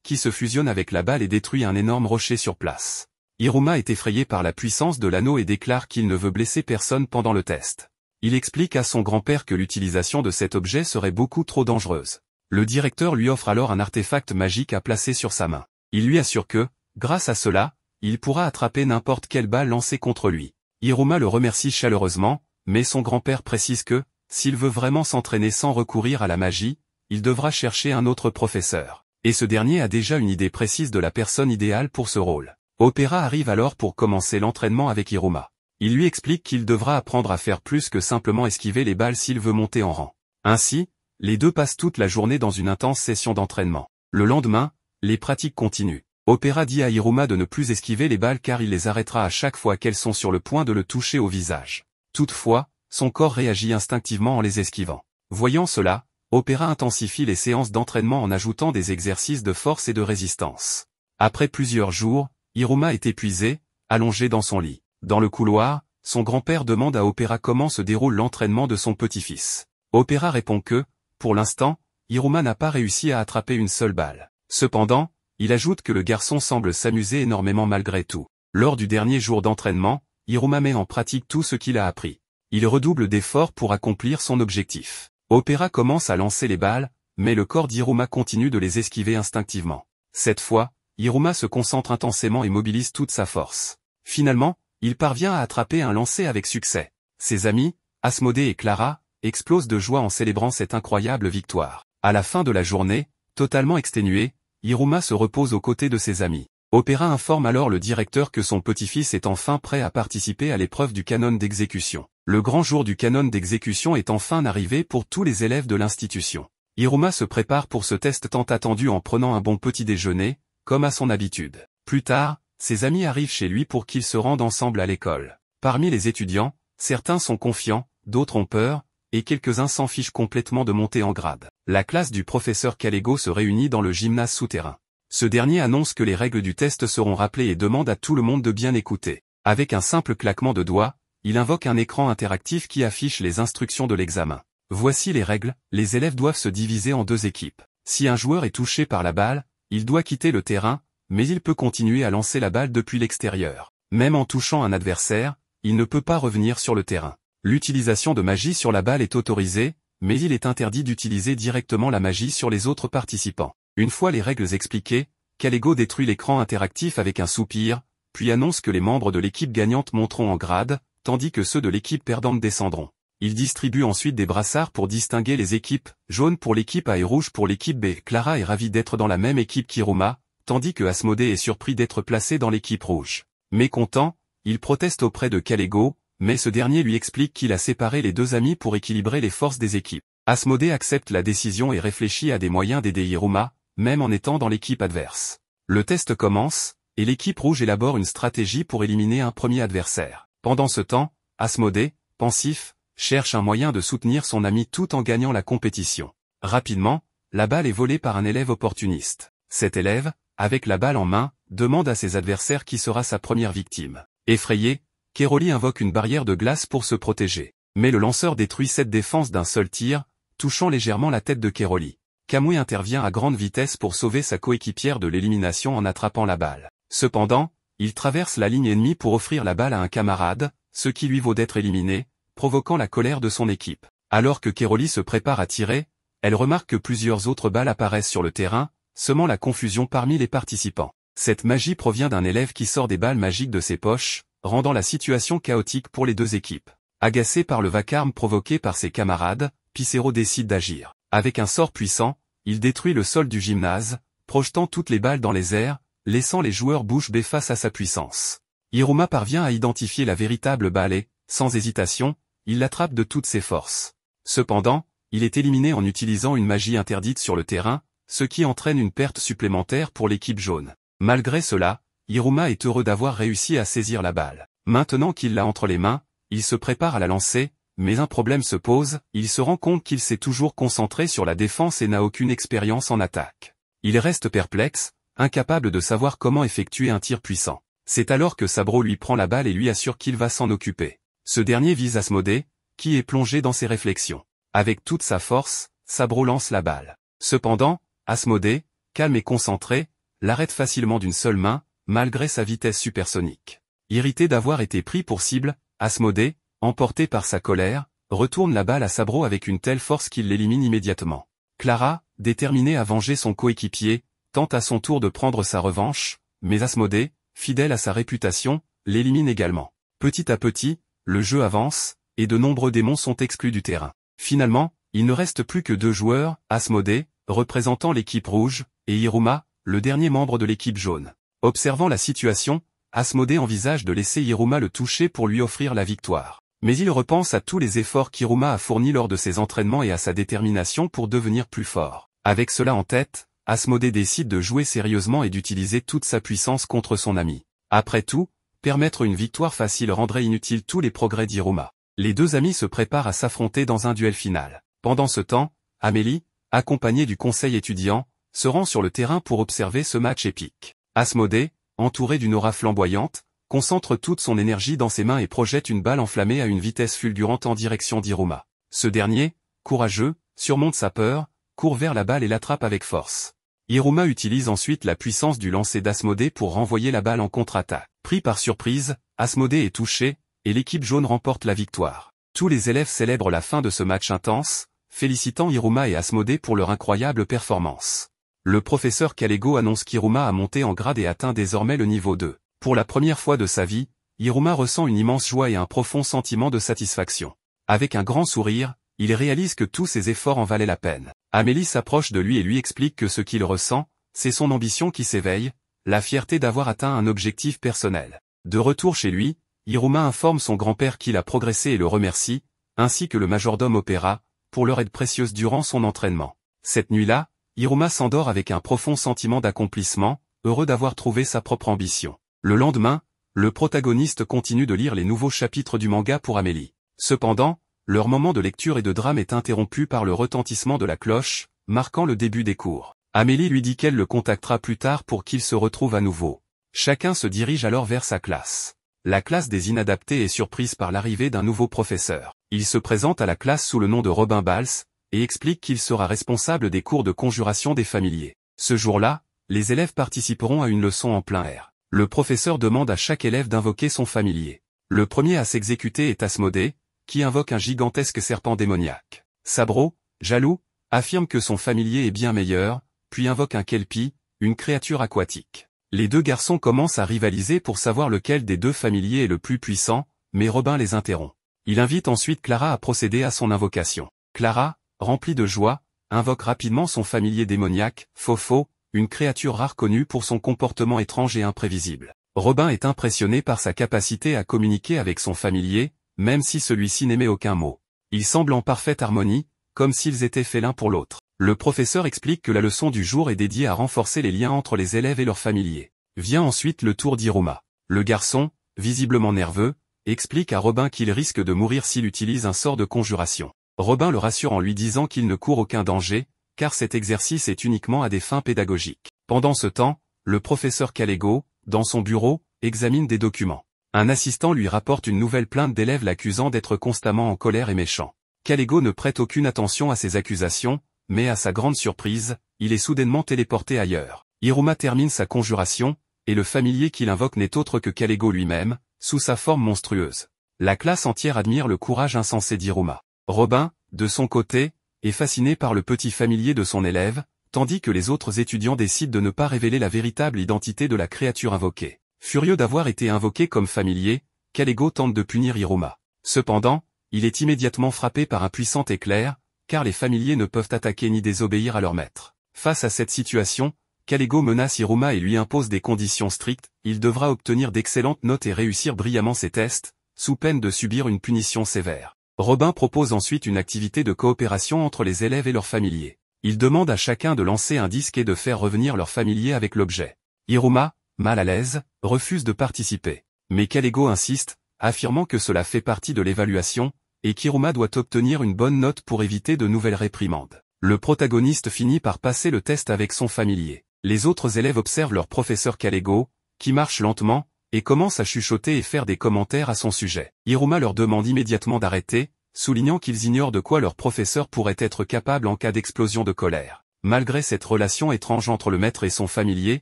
S1: qui se fusionne avec la balle et détruit un énorme rocher sur place. Hiruma est effrayé par la puissance de l'anneau et déclare qu'il ne veut blesser personne pendant le test. Il explique à son grand-père que l'utilisation de cet objet serait beaucoup trop dangereuse. Le directeur lui offre alors un artefact magique à placer sur sa main. Il lui assure que, grâce à cela, il pourra attraper n'importe quelle balle lancée contre lui. Hiruma le remercie chaleureusement, mais son grand-père précise que, s'il veut vraiment s'entraîner sans recourir à la magie, il devra chercher un autre professeur. Et ce dernier a déjà une idée précise de la personne idéale pour ce rôle. Opera arrive alors pour commencer l'entraînement avec Hiruma. Il lui explique qu'il devra apprendre à faire plus que simplement esquiver les balles s'il veut monter en rang. Ainsi, les deux passent toute la journée dans une intense session d'entraînement. Le lendemain, les pratiques continuent. Opera dit à Hiruma de ne plus esquiver les balles car il les arrêtera à chaque fois qu'elles sont sur le point de le toucher au visage. Toutefois, son corps réagit instinctivement en les esquivant. Voyant cela, Opera intensifie les séances d'entraînement en ajoutant des exercices de force et de résistance. Après plusieurs jours, Hiruma est épuisé, allongé dans son lit. Dans le couloir, son grand-père demande à Opera comment se déroule l'entraînement de son petit-fils. Opera répond que, pour l'instant, Hiruma n'a pas réussi à attraper une seule balle. Cependant, il ajoute que le garçon semble s'amuser énormément malgré tout. Lors du dernier jour d'entraînement, Hiruma met en pratique tout ce qu'il a appris. Il redouble d'efforts pour accomplir son objectif. Opera commence à lancer les balles, mais le corps d'Hiruma continue de les esquiver instinctivement. Cette fois, Hiruma se concentre intensément et mobilise toute sa force. Finalement, il parvient à attraper un lancer avec succès. Ses amis, Asmodée et Clara, explosent de joie en célébrant cette incroyable victoire. À la fin de la journée, totalement exténué, Hiruma se repose aux côtés de ses amis. Opera informe alors le directeur que son petit-fils est enfin prêt à participer à l'épreuve du canon d'exécution. Le grand jour du canon d'exécution est enfin arrivé pour tous les élèves de l'institution. Hiruma se prépare pour ce test tant attendu en prenant un bon petit déjeuner, comme à son habitude. Plus tard, ses amis arrivent chez lui pour qu'ils se rendent ensemble à l'école. Parmi les étudiants, certains sont confiants, d'autres ont peur, et quelques-uns s'en fichent complètement de monter en grade. La classe du professeur Kalego se réunit dans le gymnase souterrain. Ce dernier annonce que les règles du test seront rappelées et demande à tout le monde de bien écouter. Avec un simple claquement de doigts, il invoque un écran interactif qui affiche les instructions de l'examen. Voici les règles, les élèves doivent se diviser en deux équipes. Si un joueur est touché par la balle, il doit quitter le terrain, mais il peut continuer à lancer la balle depuis l'extérieur. Même en touchant un adversaire, il ne peut pas revenir sur le terrain. L'utilisation de magie sur la balle est autorisée, mais il est interdit d'utiliser directement la magie sur les autres participants. Une fois les règles expliquées, Kalego détruit l'écran interactif avec un soupir, puis annonce que les membres de l'équipe gagnante monteront en grade, tandis que ceux de l'équipe perdante descendront. Il distribue ensuite des brassards pour distinguer les équipes, jaune pour l'équipe A et rouge pour l'équipe B. Clara est ravie d'être dans la même équipe qu'Hiruma, tandis que Asmodée est surpris d'être placé dans l'équipe rouge. Mécontent, il proteste auprès de Kalego, mais ce dernier lui explique qu'il a séparé les deux amis pour équilibrer les forces des équipes. Asmodée accepte la décision et réfléchit à des moyens d'aider Hiruma, même en étant dans l'équipe adverse. Le test commence, et l'équipe rouge élabore une stratégie pour éliminer un premier adversaire. Pendant ce temps, Asmodée, pensif, cherche un moyen de soutenir son ami tout en gagnant la compétition. Rapidement, la balle est volée par un élève opportuniste. Cet élève, avec la balle en main, demande à ses adversaires qui sera sa première victime. Effrayé, Keroli invoque une barrière de glace pour se protéger. Mais le lanceur détruit cette défense d'un seul tir, touchant légèrement la tête de Keroli. Kamui intervient à grande vitesse pour sauver sa coéquipière de l'élimination en attrapant la balle. Cependant, il traverse la ligne ennemie pour offrir la balle à un camarade, ce qui lui vaut d'être éliminé, provoquant la colère de son équipe. Alors que Keroli se prépare à tirer, elle remarque que plusieurs autres balles apparaissent sur le terrain, semant la confusion parmi les participants. Cette magie provient d'un élève qui sort des balles magiques de ses poches, rendant la situation chaotique pour les deux équipes. Agacé par le vacarme provoqué par ses camarades, Picero décide d'agir. Avec un sort puissant, il détruit le sol du gymnase, projetant toutes les balles dans les airs, laissant les joueurs bouche bée face à sa puissance. Hiruma parvient à identifier la véritable balle et, sans hésitation, il l'attrape de toutes ses forces. Cependant, il est éliminé en utilisant une magie interdite sur le terrain, ce qui entraîne une perte supplémentaire pour l'équipe jaune. Malgré cela, Hiruma est heureux d'avoir réussi à saisir la balle. Maintenant qu'il l'a entre les mains, il se prépare à la lancer, mais un problème se pose, il se rend compte qu'il s'est toujours concentré sur la défense et n'a aucune expérience en attaque. Il reste perplexe, incapable de savoir comment effectuer un tir puissant. C'est alors que Sabro lui prend la balle et lui assure qu'il va s'en occuper. Ce dernier vise Asmodée, qui est plongé dans ses réflexions. Avec toute sa force, Sabro lance la balle. Cependant, Asmodée, calme et concentré, l'arrête facilement d'une seule main, malgré sa vitesse supersonique. Irrité d'avoir été pris pour cible, Asmodée, emporté par sa colère, retourne la balle à Sabro avec une telle force qu'il l'élimine immédiatement. Clara, déterminée à venger son coéquipier, tente à son tour de prendre sa revanche, mais Asmodée, fidèle à sa réputation, l'élimine également. Petit à petit, le jeu avance, et de nombreux démons sont exclus du terrain. Finalement, il ne reste plus que 2 joueurs, Asmodée, représentant l'équipe rouge, et Hiruma, le dernier membre de l'équipe jaune. Observant la situation, Asmodée envisage de laisser Hiruma le toucher pour lui offrir la victoire. Mais il repense à tous les efforts qu'Hiruma a fournis lors de ses entraînements et à sa détermination pour devenir plus fort. Avec cela en tête, Asmodée décide de jouer sérieusement et d'utiliser toute sa puissance contre son ami. Après tout, permettre une victoire facile rendrait inutile tous les progrès d'Hiruma. Les 2 amis se préparent à s'affronter dans un duel final. Pendant ce temps, Amélie, accompagnée du conseil étudiant, se rend sur le terrain pour observer ce match épique. Asmodée, entouré d'une aura flamboyante, concentre toute son énergie dans ses mains et projette une balle enflammée à une vitesse fulgurante en direction d'Hiruma. Ce dernier, courageux, surmonte sa peur, court vers la balle et l'attrape avec force. Hiruma utilise ensuite la puissance du lancer d'Asmodée pour renvoyer la balle en contre-attaque. Pris par surprise, Asmodée est touché, et l'équipe jaune remporte la victoire. Tous les élèves célèbrent la fin de ce match intense, félicitant Hiruma et Asmodée pour leur incroyable performance. Le professeur Kalego annonce qu'Hiruma a monté en grade et atteint désormais le niveau 2. Pour la première fois de sa vie, Hiruma ressent une immense joie et un profond sentiment de satisfaction. Avec un grand sourire, il réalise que tous ses efforts en valaient la peine. Amélie s'approche de lui et lui explique que ce qu'il ressent, c'est son ambition qui s'éveille, la fierté d'avoir atteint un objectif personnel. De retour chez lui, Hiruma informe son grand-père qu'il a progressé et le remercie, ainsi que le majordome Opéra, pour leur aide précieuse durant son entraînement. Cette nuit-là, Hiruma s'endort avec un profond sentiment d'accomplissement, heureux d'avoir trouvé sa propre ambition. Le lendemain, le protagoniste continue de lire les nouveaux chapitres du manga pour Amélie. Cependant, leur moment de lecture et de drame est interrompu par le retentissement de la cloche, marquant le début des cours. Amélie lui dit qu'elle le contactera plus tard pour qu'ils se retrouvent à nouveau. Chacun se dirige alors vers sa classe. La classe des inadaptés est surprise par l'arrivée d'un nouveau professeur. Il se présente à la classe sous le nom de Robin Bals, et explique qu'il sera responsable des cours de conjuration des familiers. Ce jour-là, les élèves participeront à une leçon en plein air. Le professeur demande à chaque élève d'invoquer son familier. Le premier à s'exécuter est Asmodée, qui invoque un gigantesque serpent démoniaque. Sabro, jaloux, affirme que son familier est bien meilleur, puis invoque un kelpie, une créature aquatique. Les 2 garçons commencent à rivaliser pour savoir lequel des 2 familiers est le plus puissant, mais Robin les interrompt. Il invite ensuite Clara à procéder à son invocation. Clara, remplie de joie, invoque rapidement son familier démoniaque, Fofo, une créature rare connue pour son comportement étrange et imprévisible. Robin est impressionné par sa capacité à communiquer avec son familier, même si celui-ci n'émet aucun mot. Ils semblent en parfaite harmonie, comme s'ils étaient faits l'un pour l'autre. Le professeur explique que la leçon du jour est dédiée à renforcer les liens entre les élèves et leurs familiers. Vient ensuite le tour d'Hiruma. Le garçon, visiblement nerveux, explique à Robin qu'il risque de mourir s'il utilise un sort de conjuration. Robin le rassure en lui disant qu'il ne court aucun danger, car cet exercice est uniquement à des fins pédagogiques. Pendant ce temps, le professeur Kalego, dans son bureau, examine des documents. Un assistant lui rapporte une nouvelle plainte d'élèves l'accusant d'être constamment en colère et méchant. Kalego ne prête aucune attention à ces accusations, mais à sa grande surprise, il est soudainement téléporté ailleurs. Hiruma termine sa conjuration, et le familier qu'il invoque n'est autre que Kalego lui-même, sous sa forme monstrueuse. La classe entière admire le courage insensé d'Hiruma. Robin, de son côté, est fasciné par le petit familier de son élève, tandis que les autres étudiants décident de ne pas révéler la véritable identité de la créature invoquée. Furieux d'avoir été invoqué comme familier, Kalego tente de punir Hiruma. Cependant, il est immédiatement frappé par un puissant éclair, car les familiers ne peuvent attaquer ni désobéir à leur maître. Face à cette situation, Kalego menace Hiruma et lui impose des conditions strictes, il devra obtenir d'excellentes notes et réussir brillamment ses tests, sous peine de subir une punition sévère. Robin propose ensuite une activité de coopération entre les élèves et leurs familiers. Il demande à chacun de lancer un disque et de faire revenir leur familier avec l'objet. Hiruma, mal à l'aise, refuse de participer. Mais Kalego insiste, affirmant que cela fait partie de l'évaluation, et qu'Hiruma doit obtenir une bonne note pour éviter de nouvelles réprimandes. Le protagoniste finit par passer le test avec son familier. Les autres élèves observent leur professeur Kalego, qui marche lentement, et commencent à chuchoter et faire des commentaires à son sujet. Hiruma leur demande immédiatement d'arrêter, soulignant qu'ils ignorent de quoi leur professeur pourrait être capable en cas d'explosion de colère. Malgré cette relation étrange entre le maître et son familier,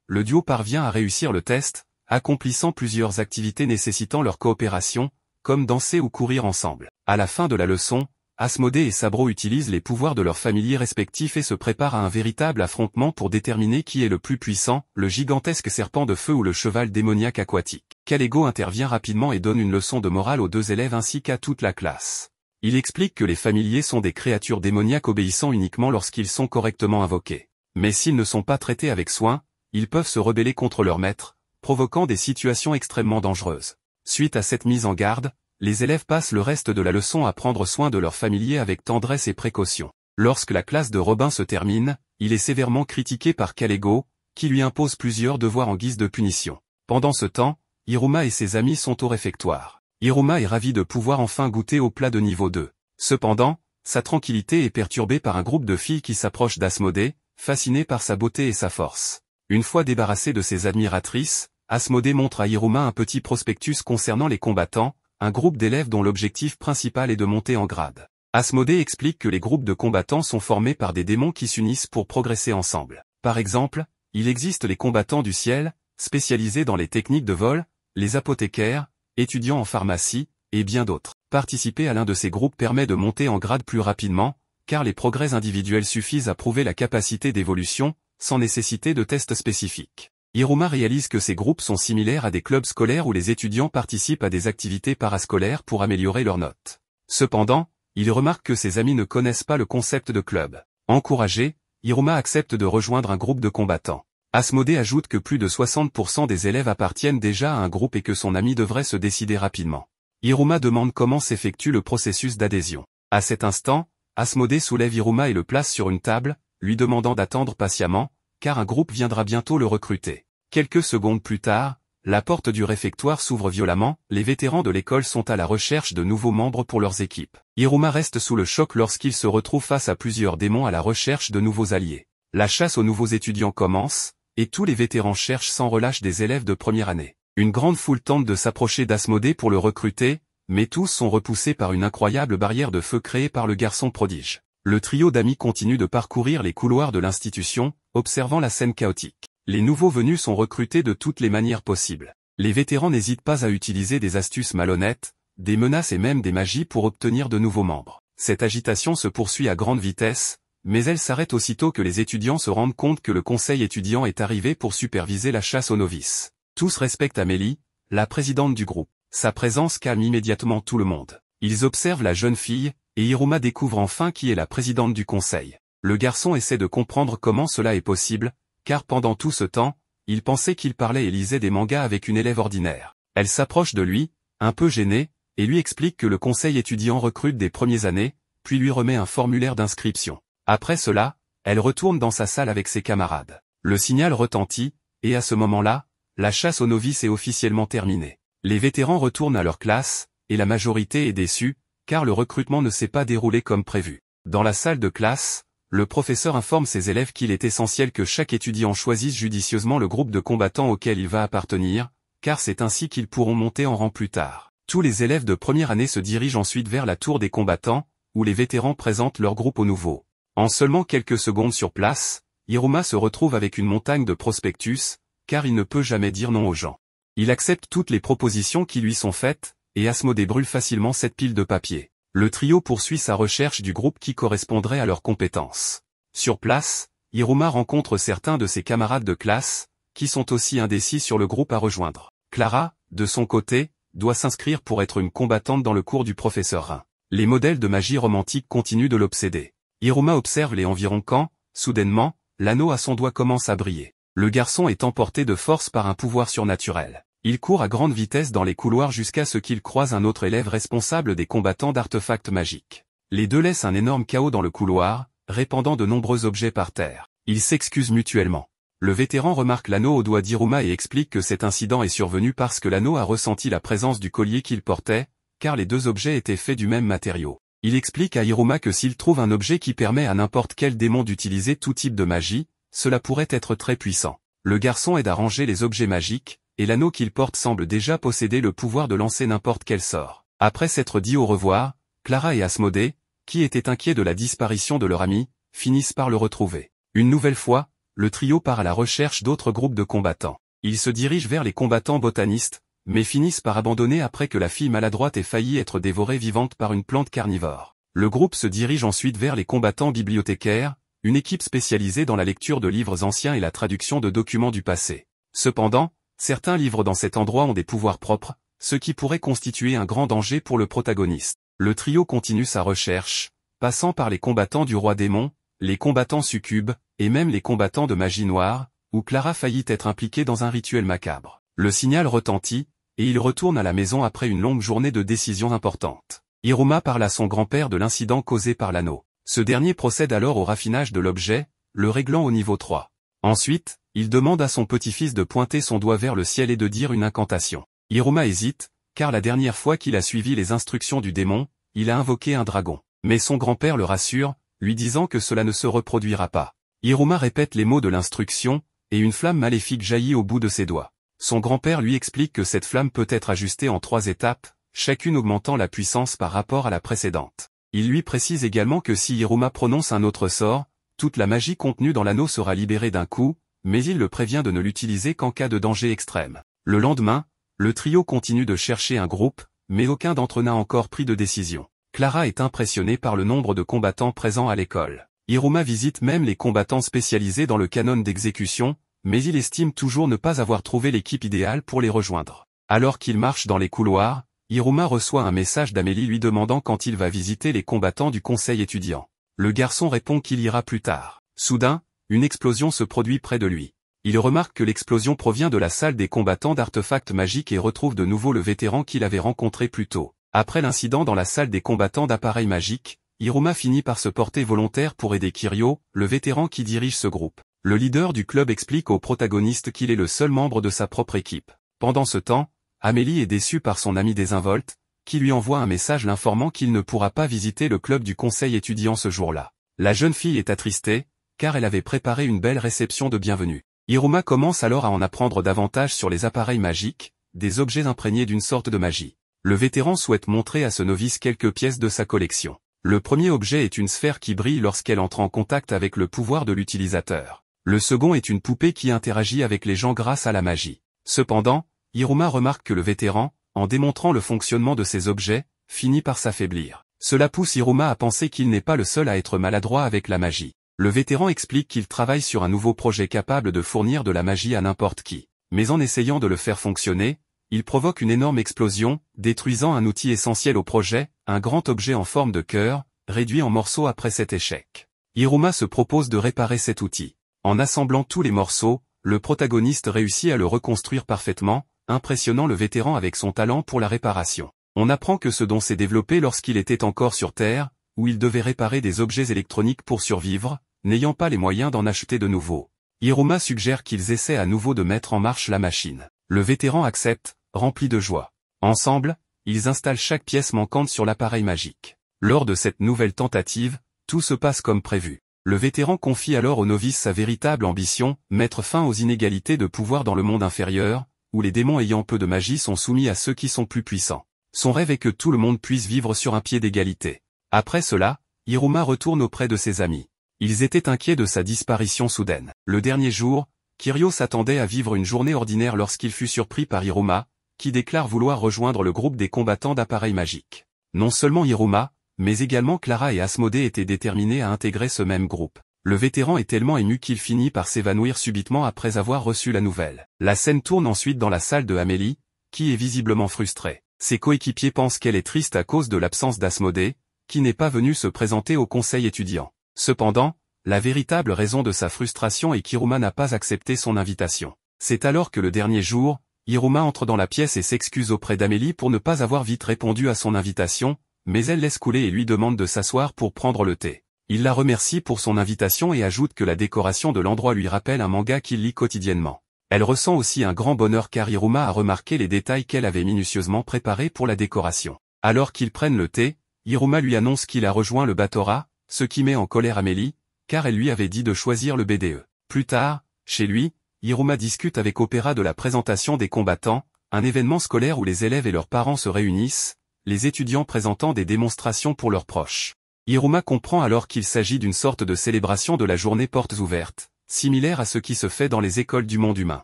S1: le duo parvient à réussir le test, accomplissant plusieurs activités nécessitant leur coopération, comme danser ou courir ensemble. À la fin de la leçon, Asmodée et Sabro utilisent les pouvoirs de leurs familiers respectifs et se préparent à un véritable affrontement pour déterminer qui est le plus puissant, le gigantesque serpent de feu ou le cheval démoniaque aquatique. Kalego intervient rapidement et donne une leçon de morale aux deux élèves ainsi qu'à toute la classe. Il explique que les familiers sont des créatures démoniaques obéissant uniquement lorsqu'ils sont correctement invoqués. Mais s'ils ne sont pas traités avec soin, ils peuvent se rebeller contre leur maître, provoquant des situations extrêmement dangereuses. Suite à cette mise en garde, les élèves passent le reste de la leçon à prendre soin de leurs familiers avec tendresse et précaution. Lorsque la classe de Robin se termine, il est sévèrement critiqué par Kalego, qui lui impose plusieurs devoirs en guise de punition. Pendant ce temps, Hiruma et ses amis sont au réfectoire. Hiruma est ravi de pouvoir enfin goûter au plat de niveau 2. Cependant, sa tranquillité est perturbée par un groupe de filles qui s'approchent d'Asmodée, fascinées par sa beauté et sa force. Une fois débarrassé de ses admiratrices, Asmodée montre à Hiruma un petit prospectus concernant les combattants, un groupe d'élèves dont l'objectif principal est de monter en grade. Asmodée explique que les groupes de combattants sont formés par des démons qui s'unissent pour progresser ensemble. Par exemple, il existe les combattants du ciel, spécialisés dans les techniques de vol, les apothicaires, étudiants en pharmacie, et bien d'autres. Participer à l'un de ces groupes permet de monter en grade plus rapidement, car les progrès individuels suffisent à prouver la capacité d'évolution, sans nécessiter de tests spécifiques. Hiruma réalise que ces groupes sont similaires à des clubs scolaires où les étudiants participent à des activités parascolaires pour améliorer leurs notes. Cependant, il remarque que ses amis ne connaissent pas le concept de club. Encouragé, Hiruma accepte de rejoindre un groupe de combattants. Asmodée ajoute que plus de 60% des élèves appartiennent déjà à un groupe et que son ami devrait se décider rapidement. Hiruma demande comment s'effectue le processus d'adhésion. À cet instant, Asmodée soulève Hiruma et le place sur une table, lui demandant d'attendre patiemment, car un groupe viendra bientôt le recruter. Quelques secondes plus tard, la porte du réfectoire s'ouvre violemment, les vétérans de l'école sont à la recherche de nouveaux membres pour leurs équipes. Hiruma reste sous le choc lorsqu'il se retrouve face à plusieurs démons à la recherche de nouveaux alliés. La chasse aux nouveaux étudiants commence, et tous les vétérans cherchent sans relâche des élèves de première année. Une grande foule tente de s'approcher d'Asmodée pour le recruter, mais tous sont repoussés par une incroyable barrière de feu créée par le garçon prodige. Le trio d'amis continue de parcourir les couloirs de l'institution, observant la scène chaotique. Les nouveaux venus sont recrutés de toutes les manières possibles. Les vétérans n'hésitent pas à utiliser des astuces malhonnêtes, des menaces et même des magies pour obtenir de nouveaux membres. Cette agitation se poursuit à grande vitesse, mais elle s'arrête aussitôt que les étudiants se rendent compte que le conseil étudiant est arrivé pour superviser la chasse aux novices. Tous respectent Amélie, la présidente du groupe. Sa présence calme immédiatement tout le monde. Ils observent la jeune fille, et Hiruma découvre enfin qui est la présidente du conseil. Le garçon essaie de comprendre comment cela est possible, car pendant tout ce temps, il pensait qu'il parlait et lisait des mangas avec une élève ordinaire. Elle s'approche de lui, un peu gênée, et lui explique que le conseil étudiant recrute des premières années, puis lui remet un formulaire d'inscription. Après cela, elle retourne dans sa salle avec ses camarades. Le signal retentit, et à ce moment-là, la chasse aux novices est officiellement terminée. Les vétérans retournent à leur classe, et la majorité est déçue, car le recrutement ne s'est pas déroulé comme prévu. Dans la salle de classe, le professeur informe ses élèves qu'il est essentiel que chaque étudiant choisisse judicieusement le groupe de combattants auquel il va appartenir, car c'est ainsi qu'ils pourront monter en rang plus tard. Tous les élèves de première année se dirigent ensuite vers la tour des combattants, où les vétérans présentent leur groupe aux nouveaux. En seulement quelques secondes sur place, Hiruma se retrouve avec une montagne de prospectus, car il ne peut jamais dire non aux gens. Il accepte toutes les propositions qui lui sont faites, et Asmodée brûle facilement cette pile de papier. Le trio poursuit sa recherche du groupe qui correspondrait à leurs compétences. Sur place, Hiruma rencontre certains de ses camarades de classe, qui sont aussi indécis sur le groupe à rejoindre. Clara, de son côté, doit s'inscrire pour être une combattante dans le cours du professeur Rin. Les modèles de magie romantique continuent de l'obséder. Hiruma observe les environs quand, soudainement, l'anneau à son doigt commence à briller. Le garçon est emporté de force par un pouvoir surnaturel. Il court à grande vitesse dans les couloirs jusqu'à ce qu'il croise un autre élève responsable des combattants d'artefacts magiques. Les deux laissent un énorme chaos dans le couloir, répandant de nombreux objets par terre. Ils s'excusent mutuellement. Le vétéran remarque l'anneau au doigt d'Hiruma et explique que cet incident est survenu parce que l'anneau a ressenti la présence du collier qu'il portait, car les deux objets étaient faits du même matériau. Il explique à Hiruma que s'il trouve un objet qui permet à n'importe quel démon d'utiliser tout type de magie, cela pourrait être très puissant. Le garçon aide à ranger les objets magiques, et l'anneau qu'il porte semble déjà posséder le pouvoir de lancer n'importe quel sort. Après s'être dit au revoir, Clara et Asmodée, qui étaient inquiets de la disparition de leur ami, finissent par le retrouver. Une nouvelle fois, le trio part à la recherche d'autres groupes de combattants. Ils se dirigent vers les combattants botanistes, mais finissent par abandonner après que la fille maladroite ait failli être dévorée vivante par une plante carnivore. Le groupe se dirige ensuite vers les combattants bibliothécaires, une équipe spécialisée dans la lecture de livres anciens et la traduction de documents du passé. Cependant, certains livres dans cet endroit ont des pouvoirs propres, ce qui pourrait constituer un grand danger pour le protagoniste. Le trio continue sa recherche, passant par les combattants du roi démon, les combattants succubes, et même les combattants de magie noire, où Clara faillit être impliquée dans un rituel macabre. Le signal retentit, et il retourne à la maison après une longue journée de décisions importantes. Hiruma parle à son grand-père de l'incident causé par l'anneau. Ce dernier procède alors au raffinage de l'objet, le réglant au niveau 3. Ensuite, il demande à son petit-fils de pointer son doigt vers le ciel et de dire une incantation. Hiruma hésite, car la dernière fois qu'il a suivi les instructions du démon, il a invoqué un dragon. Mais son grand-père le rassure, lui disant que cela ne se reproduira pas. Hiruma répète les mots de l'instruction, et une flamme maléfique jaillit au bout de ses doigts. Son grand-père lui explique que cette flamme peut être ajustée en 3 étapes, chacune augmentant la puissance par rapport à la précédente. Il lui précise également que si Hiruma prononce un autre sort, toute la magie contenue dans l'anneau sera libérée d'un coup, mais il le prévient de ne l'utiliser qu'en cas de danger extrême. Le lendemain, le trio continue de chercher un groupe, mais aucun d'entre eux n'a encore pris de décision. Clara est impressionnée par le nombre de combattants présents à l'école. Hiruma visite même les combattants spécialisés dans le canon d'exécution, mais il estime toujours ne pas avoir trouvé l'équipe idéale pour les rejoindre. Alors qu'il marche dans les couloirs, Hiruma reçoit un message d'Amélie lui demandant quand il va visiter les combattants du conseil étudiant. Le garçon répond qu'il ira plus tard. Soudain, une explosion se produit près de lui. Il remarque que l'explosion provient de la salle des combattants d'artefacts magiques et retrouve de nouveau le vétéran qu'il avait rencontré plus tôt. Après l'incident dans la salle des combattants d'appareils magiques, Hiruma finit par se porter volontaire pour aider Kiryu, le vétéran qui dirige ce groupe. Le leader du club explique au protagoniste qu'il est le seul membre de sa propre équipe. Pendant ce temps, Amélie est déçue par son ami désinvolte, qui lui envoie un message l'informant qu'il ne pourra pas visiter le club du conseil étudiant ce jour-là. La jeune fille est attristée, car elle avait préparé une belle réception de bienvenue. Hiruma commence alors à en apprendre davantage sur les appareils magiques, des objets imprégnés d'une sorte de magie. Le vétéran souhaite montrer à ce novice quelques pièces de sa collection. Le premier objet est une sphère qui brille lorsqu'elle entre en contact avec le pouvoir de l'utilisateur. Le second est une poupée qui interagit avec les gens grâce à la magie. Cependant, Hiruma remarque que le vétéran, en démontrant le fonctionnement de ces objets, finit par s'affaiblir. Cela pousse Hiruma à penser qu'il n'est pas le seul à être maladroit avec la magie. Le vétéran explique qu'il travaille sur un nouveau projet capable de fournir de la magie à n'importe qui. Mais en essayant de le faire fonctionner, il provoque une énorme explosion, détruisant un outil essentiel au projet, un grand objet en forme de cœur, réduit en morceaux après cet échec. Hiruma se propose de réparer cet outil. En assemblant tous les morceaux, le protagoniste réussit à le reconstruire parfaitement, impressionnant le vétéran avec son talent pour la réparation. On apprend que ce don s'est développé lorsqu'il était encore sur Terre, où il devait réparer des objets électroniques pour survivre, n'ayant pas les moyens d'en acheter de nouveaux. Hiruma suggère qu'ils essaient à nouveau de mettre en marche la machine. Le vétéran accepte, rempli de joie. Ensemble, ils installent chaque pièce manquante sur l'appareil magique. Lors de cette nouvelle tentative, tout se passe comme prévu. Le vétéran confie alors au novice sa véritable ambition, mettre fin aux inégalités de pouvoir dans le monde inférieur, où les démons ayant peu de magie sont soumis à ceux qui sont plus puissants. Son rêve est que tout le monde puisse vivre sur un pied d'égalité. Après cela, Hiruma retourne auprès de ses amis. Ils étaient inquiets de sa disparition soudaine. Le dernier jour, Kiryu s'attendait à vivre une journée ordinaire lorsqu'il fut surpris par Hiruma, qui déclare vouloir rejoindre le groupe des combattants d'appareils magiques. Non seulement Hiruma, mais également Clara et Asmodée étaient déterminés à intégrer ce même groupe. Le vétéran est tellement ému qu'il finit par s'évanouir subitement après avoir reçu la nouvelle. La scène tourne ensuite dans la salle de Amélie, qui est visiblement frustrée. Ses coéquipiers pensent qu'elle est triste à cause de l'absence d'Asmodée, qui n'est pas venu se présenter au conseil étudiant. Cependant, la véritable raison de sa frustration est qu'Hiruma n'a pas accepté son invitation. C'est alors que le dernier jour, Hiruma entre dans la pièce et s'excuse auprès d'Amélie pour ne pas avoir vite répondu à son invitation, mais elle laisse couler et lui demande de s'asseoir pour prendre le thé. Il la remercie pour son invitation et ajoute que la décoration de l'endroit lui rappelle un manga qu'il lit quotidiennement. Elle ressent aussi un grand bonheur car Hiruma a remarqué les détails qu'elle avait minutieusement préparés pour la décoration. Alors qu'ils prennent le thé, Hiruma lui annonce qu'il a rejoint le Batora, ce qui met en colère Amélie, car elle lui avait dit de choisir le BDE. Plus tard, chez lui, Hiruma discute avec Opéra de la présentation des combattants, un événement scolaire où les élèves et leurs parents se réunissent, les étudiants présentant des démonstrations pour leurs proches. Hiruma comprend alors qu'il s'agit d'une sorte de célébration de la journée portes ouvertes, similaire à ce qui se fait dans les écoles du monde humain.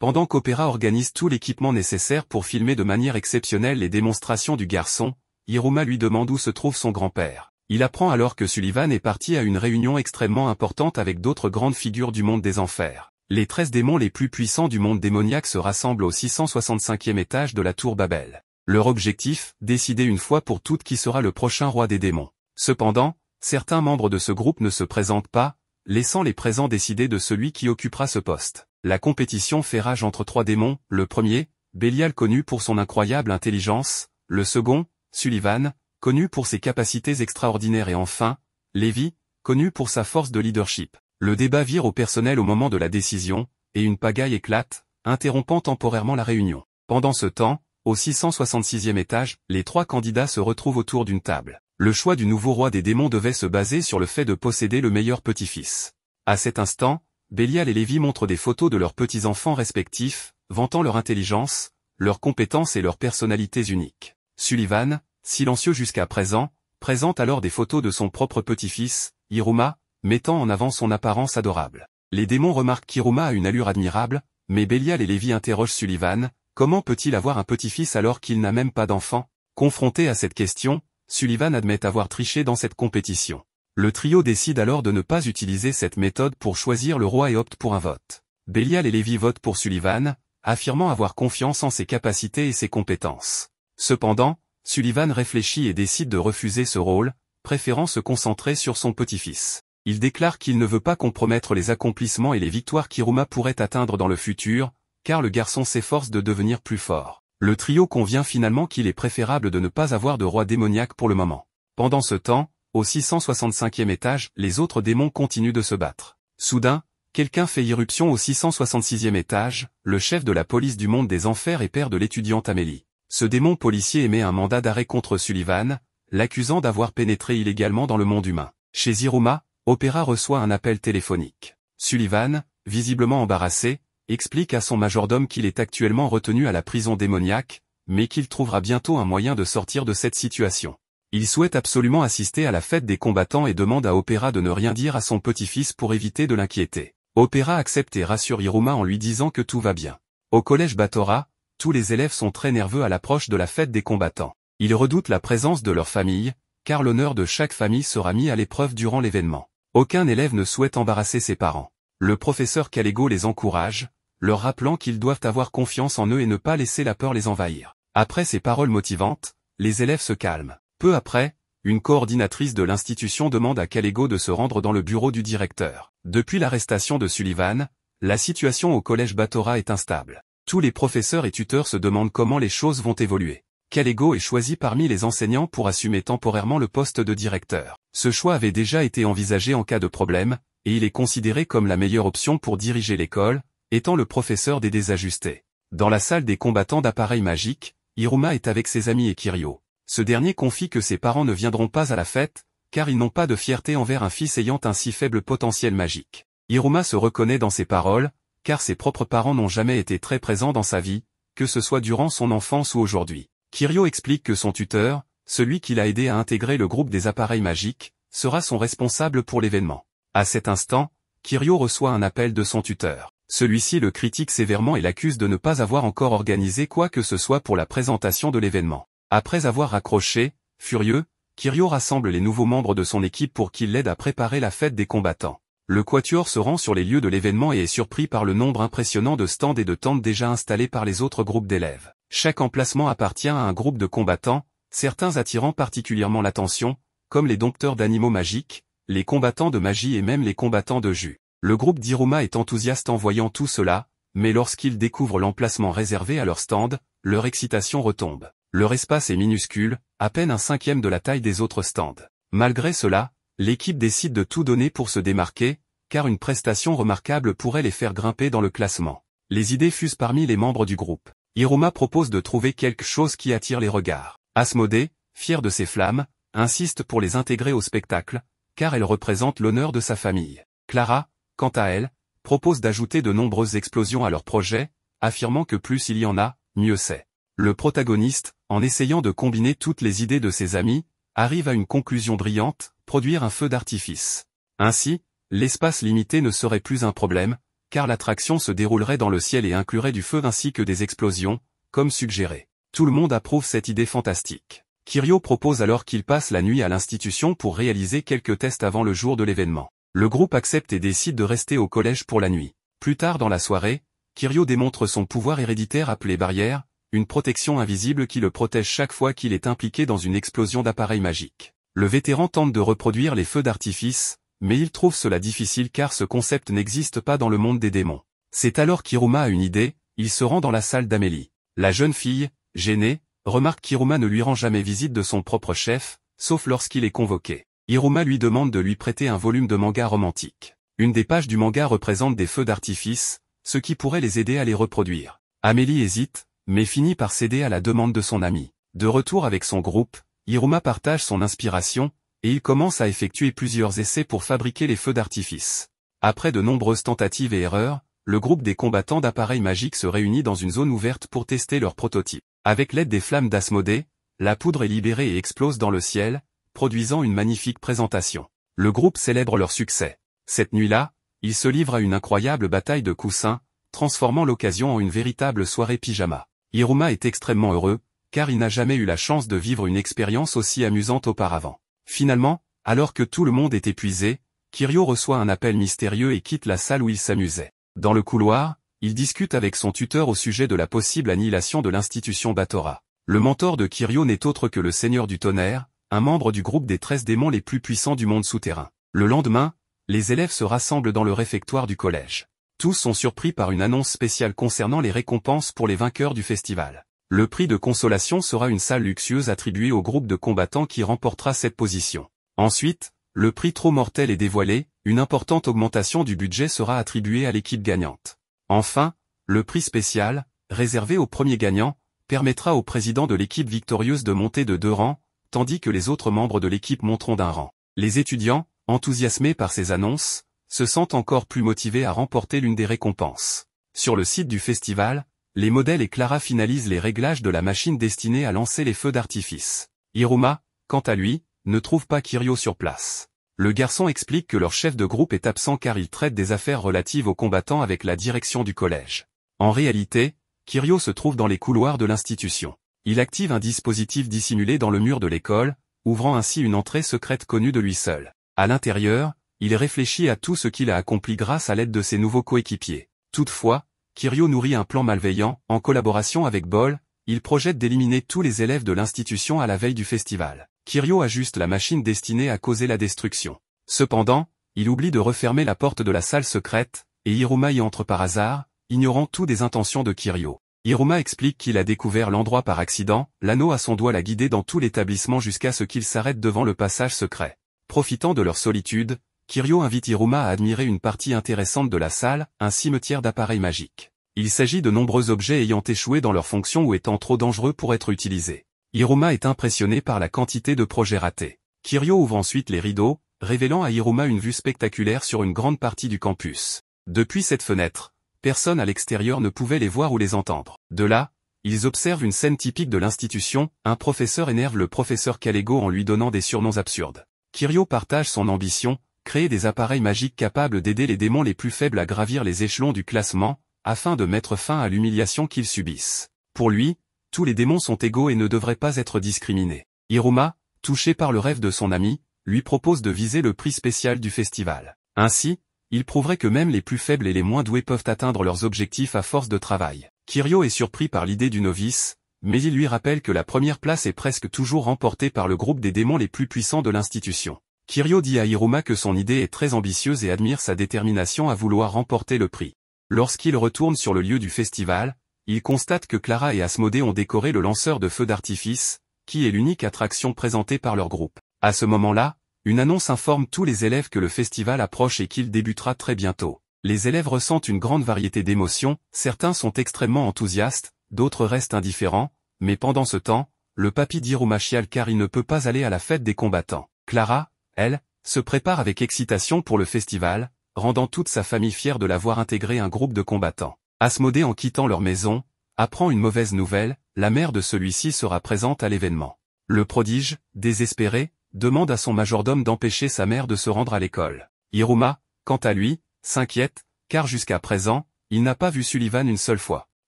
S1: Pendant qu'Opéra organise tout l'équipement nécessaire pour filmer de manière exceptionnelle les démonstrations du garçon, Hiruma lui demande où se trouve son grand-père. Il apprend alors que Sullivan est parti à une réunion extrêmement importante avec d'autres grandes figures du monde des enfers. Les 13 démons les plus puissants du monde démoniaque se rassemblent au 665e étage de la tour Babel. Leur objectif, décider une fois pour toutes qui sera le prochain roi des démons. Cependant, certains membres de ce groupe ne se présentent pas, laissant les présents décider de celui qui occupera ce poste. La compétition fait rage entre 3 démons, le premier, Bélial connu pour son incroyable intelligence, le second, Sullivan, connu pour ses capacités extraordinaires et enfin, Lévi, connu pour sa force de leadership. Le débat vire au personnel au moment de la décision, et une pagaille éclate, interrompant temporairement la réunion. Pendant ce temps, au 666e étage, les 3 candidats se retrouvent autour d'une table. Le choix du nouveau roi des démons devait se baser sur le fait de posséder le meilleur petit-fils. À cet instant, Bélial et Lévi montrent des photos de leurs petits-enfants respectifs, vantant leur intelligence, leurs compétences et leurs personnalités uniques. Sullivan, silencieux jusqu'à présent, présente alors des photos de son propre petit-fils, Hiruma, mettant en avant son apparence adorable. Les démons remarquent qu'Hiruma a une allure admirable, mais Bélial et Lévi interrogent Sullivan, comment peut-il avoir un petit-fils alors qu'il n'a même pas d'enfant? Confronté à cette question, Sullivan admet avoir triché dans cette compétition. Le trio décide alors de ne pas utiliser cette méthode pour choisir le roi et opte pour un vote. Bélial et Lévi votent pour Sullivan, affirmant avoir confiance en ses capacités et ses compétences. Cependant, Sullivan réfléchit et décide de refuser ce rôle, préférant se concentrer sur son petit-fils. Il déclare qu'il ne veut pas compromettre les accomplissements et les victoires qu'Hiruma pourrait atteindre dans le futur, car le garçon s'efforce de devenir plus fort. Le trio convient finalement qu'il est préférable de ne pas avoir de roi démoniaque pour le moment. Pendant ce temps, au 665e étage, les autres démons continuent de se battre. Soudain, quelqu'un fait irruption au 666e étage, le chef de la police du monde des enfers et père de l'étudiante Amélie. Ce démon policier émet un mandat d'arrêt contre Sullivan, l'accusant d'avoir pénétré illégalement dans le monde humain. Chez Hiruma, Opéra reçoit un appel téléphonique. Sullivan, visiblement embarrassé, explique à son majordome qu'il est actuellement retenu à la prison démoniaque, mais qu'il trouvera bientôt un moyen de sortir de cette situation. Il souhaite absolument assister à la fête des combattants et demande à Opéra de ne rien dire à son petit-fils pour éviter de l'inquiéter. Opéra accepte et rassure Hiruma en lui disant que tout va bien. Au collège Batora, tous les élèves sont très nerveux à l'approche de la fête des combattants. Ils redoutent la présence de leur famille, car l'honneur de chaque famille sera mis à l'épreuve durant l'événement. Aucun élève ne souhaite embarrasser ses parents. Le professeur Kalego les encourage, leur rappelant qu'ils doivent avoir confiance en eux et ne pas laisser la peur les envahir. Après ces paroles motivantes, les élèves se calment. Peu après, une coordinatrice de l'institution demande à Kalego de se rendre dans le bureau du directeur. Depuis l'arrestation de Sullivan, la situation au collège Batora est instable. Tous les professeurs et tuteurs se demandent comment les choses vont évoluer. Kalego est choisi parmi les enseignants pour assumer temporairement le poste de directeur. Ce choix avait déjà été envisagé en cas de problème, et il est considéré comme la meilleure option pour diriger l'école, étant le professeur des désajustés. Dans la salle des combattants d'appareils magiques, Hiruma est avec ses amis et Kiryu. Ce dernier confie que ses parents ne viendront pas à la fête, car ils n'ont pas de fierté envers un fils ayant un si faible potentiel magique. Hiruma se reconnaît dans ces paroles, car ses propres parents n'ont jamais été très présents dans sa vie, que ce soit durant son enfance ou aujourd'hui. Kiryu explique que son tuteur, celui qui l'a aidé à intégrer le groupe des appareils magiques, sera son responsable pour l'événement. À cet instant, Kiryu reçoit un appel de son tuteur. Celui-ci le critique sévèrement et l'accuse de ne pas avoir encore organisé quoi que ce soit pour la présentation de l'événement. Après avoir raccroché, furieux, Kiryu rassemble les nouveaux membres de son équipe pour qu'ils l'aident à préparer la fête des combattants. Le quatuor se rend sur les lieux de l'événement et est surpris par le nombre impressionnant de stands et de tentes déjà installés par les autres groupes d'élèves. Chaque emplacement appartient à un groupe de combattants, certains attirant particulièrement l'attention, comme les dompteurs d'animaux magiques, les combattants de magie et même les combattants de jus. Le groupe d'Hiruma est enthousiaste en voyant tout cela, mais lorsqu'ils découvrent l'emplacement réservé à leur stand, leur excitation retombe. Leur espace est minuscule, à peine un cinquième de la taille des autres stands. Malgré cela, l'équipe décide de tout donner pour se démarquer, car une prestation remarquable pourrait les faire grimper dans le classement. Les idées fusent parmi les membres du groupe. Hiruma propose de trouver quelque chose qui attire les regards. Asmodée, fier de ses flammes, insiste pour les intégrer au spectacle, car elles représentent l'honneur de sa famille. Clara, quant à elle, propose d'ajouter de nombreuses explosions à leur projet, affirmant que plus il y en a, mieux c'est. Le protagoniste, en essayant de combiner toutes les idées de ses amis, arrive à une conclusion brillante, produire un feu d'artifice. Ainsi, l'espace limité ne serait plus un problème, car l'attraction se déroulerait dans le ciel et inclurait du feu ainsi que des explosions, comme suggéré. Tout le monde approuve cette idée fantastique. Kirio propose alors qu'il passe la nuit à l'institution pour réaliser quelques tests avant le jour de l'événement. Le groupe accepte et décide de rester au collège pour la nuit. Plus tard dans la soirée, Kirio démontre son pouvoir héréditaire appelé barrière, une protection invisible qui le protège chaque fois qu'il est impliqué dans une explosion d'appareils magiques. Le vétéran tente de reproduire les feux d'artifice, mais il trouve cela difficile car ce concept n'existe pas dans le monde des démons. C'est alors qu'Iruma a une idée, il se rend dans la salle d'Amélie. La jeune fille, gênée, remarque qu'Iruma ne lui rend jamais visite de son propre chef, sauf lorsqu'il est convoqué. Iruma lui demande de lui prêter un volume de manga romantique. Une des pages du manga représente des feux d'artifice, ce qui pourrait les aider à les reproduire. Amélie hésite, mais finit par céder à la demande de son ami. De retour avec son groupe, Iruma partage son inspiration, et il commence à effectuer plusieurs essais pour fabriquer les feux d'artifice. Après de nombreuses tentatives et erreurs, le groupe des combattants d'appareils magiques se réunit dans une zone ouverte pour tester leur prototype. Avec l'aide des flammes d'Asmodée, la poudre est libérée et explose dans le ciel, produisant une magnifique présentation. Le groupe célèbre leur succès. Cette nuit-là, ils se livrent à une incroyable bataille de coussins, transformant l'occasion en une véritable soirée pyjama. Iruma est extrêmement heureux, car il n'a jamais eu la chance de vivre une expérience aussi amusante auparavant. Finalement, alors que tout le monde est épuisé, Kirio reçoit un appel mystérieux et quitte la salle où il s'amusait. Dans le couloir, il discute avec son tuteur au sujet de la possible annihilation de l'institution Batora. Le mentor de Kirio n'est autre que le Seigneur du Tonnerre, un membre du groupe des 13 démons les plus puissants du monde souterrain. Le lendemain, les élèves se rassemblent dans le réfectoire du collège. Tous sont surpris par une annonce spéciale concernant les récompenses pour les vainqueurs du festival. Le prix de consolation sera une salle luxueuse attribuée au groupe de combattants qui remportera cette position. Ensuite, le prix trop mortel est dévoilé, une importante augmentation du budget sera attribuée à l'équipe gagnante. Enfin, le prix spécial, réservé au premier gagnant, permettra au président de l'équipe victorieuse de monter de 2 rangs, tandis que les autres membres de l'équipe monteront d'1 rang. Les étudiants, enthousiasmés par ces annonces, se sentent encore plus motivés à remporter l'une des récompenses. Sur le site du festival, les modèles et Clara finalisent les réglages de la machine destinée à lancer les feux d'artifice. Iruma, quant à lui, ne trouve pas Kirio sur place. Le garçon explique que leur chef de groupe est absent car il traite des affaires relatives aux combattants avec la direction du collège. En réalité, Kirio se trouve dans les couloirs de l'institution. Il active un dispositif dissimulé dans le mur de l'école, ouvrant ainsi une entrée secrète connue de lui seul. À l'intérieur, il réfléchit à tout ce qu'il a accompli grâce à l'aide de ses nouveaux coéquipiers. Toutefois, Kirio nourrit un plan malveillant. En collaboration avec Bol, il projette d'éliminer tous les élèves de l'institution à la veille du festival. Kirio ajuste la machine destinée à causer la destruction. Cependant, il oublie de refermer la porte de la salle secrète, et Iruma y entre par hasard, ignorant tout des intentions de Kirio. Iruma explique qu'il a découvert l'endroit par accident, l'anneau à son doigt l'a guidé dans tout l'établissement jusqu'à ce qu'il s'arrête devant le passage secret. Profitant de leur solitude, Kirio invite Iruma à admirer une partie intéressante de la salle, un cimetière d'appareils magiques. Il s'agit de nombreux objets ayant échoué dans leur fonction ou étant trop dangereux pour être utilisés. Iruma est impressionné par la quantité de projets ratés. Kirio ouvre ensuite les rideaux, révélant à Iruma une vue spectaculaire sur une grande partie du campus. Depuis cette fenêtre, personne à l'extérieur ne pouvait les voir ou les entendre. De là, ils observent une scène typique de l'institution, un professeur énerve le professeur Kalego en lui donnant des surnoms absurdes. Kirio partage son ambition, créer des appareils magiques capables d'aider les démons les plus faibles à gravir les échelons du classement, afin de mettre fin à l'humiliation qu'ils subissent. Pour lui, tous les démons sont égaux et ne devraient pas être discriminés. Iruma, touché par le rêve de son ami, lui propose de viser le prix spécial du festival. Ainsi, il prouverait que même les plus faibles et les moins doués peuvent atteindre leurs objectifs à force de travail. Kirio est surpris par l'idée du novice, mais il lui rappelle que la première place est presque toujours remportée par le groupe des démons les plus puissants de l'institution. Kirio dit à Iruma que son idée est très ambitieuse et admire sa détermination à vouloir remporter le prix. Lorsqu'il retourne sur le lieu du festival, il constate que Clara et Asmodée ont décoré le lanceur de feux d'artifice, qui est l'unique attraction présentée par leur groupe. À ce moment-là, une annonce informe tous les élèves que le festival approche et qu'il débutera très bientôt. Les élèves ressentent une grande variété d'émotions, certains sont extrêmement enthousiastes, d'autres restent indifférents, mais pendant ce temps, le papy d'Iruma chiale car il ne peut pas aller à la fête des combattants. Clara, elle, se prépare avec excitation pour le festival, rendant toute sa famille fière de l'avoir intégré un groupe de combattants. Asmodée, en quittant leur maison, apprend une mauvaise nouvelle, la mère de celui-ci sera présente à l'événement. Le prodige, désespéré, demande à son majordome d'empêcher sa mère de se rendre à l'école. Hiruma, quant à lui, s'inquiète, car jusqu'à présent, il n'a pas vu Sullivan une seule fois.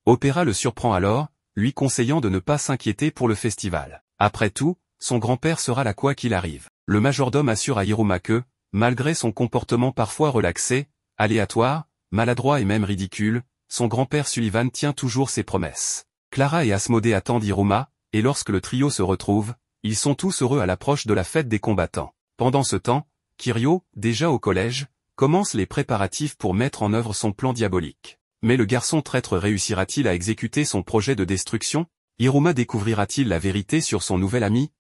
S1: Opéra le surprend alors, lui conseillant de ne pas s'inquiéter pour le festival. Après tout, son grand-père sera là quoi qu'il arrive. Le majordome assure à Hiruma que, malgré son comportement parfois relaxé, aléatoire, maladroit et même ridicule, son grand-père Sullivan tient toujours ses promesses. Clara et Asmodée attendent Hiruma, et lorsque le trio se retrouve, ils sont tous heureux à l'approche de la fête des combattants. Pendant ce temps, Kiryu, déjà au collège, commence les préparatifs pour mettre en œuvre son plan diabolique. Mais le garçon traître réussira-t-il à exécuter son projet de destruction? Hiruma découvrira-t-il la vérité sur son nouvel ami?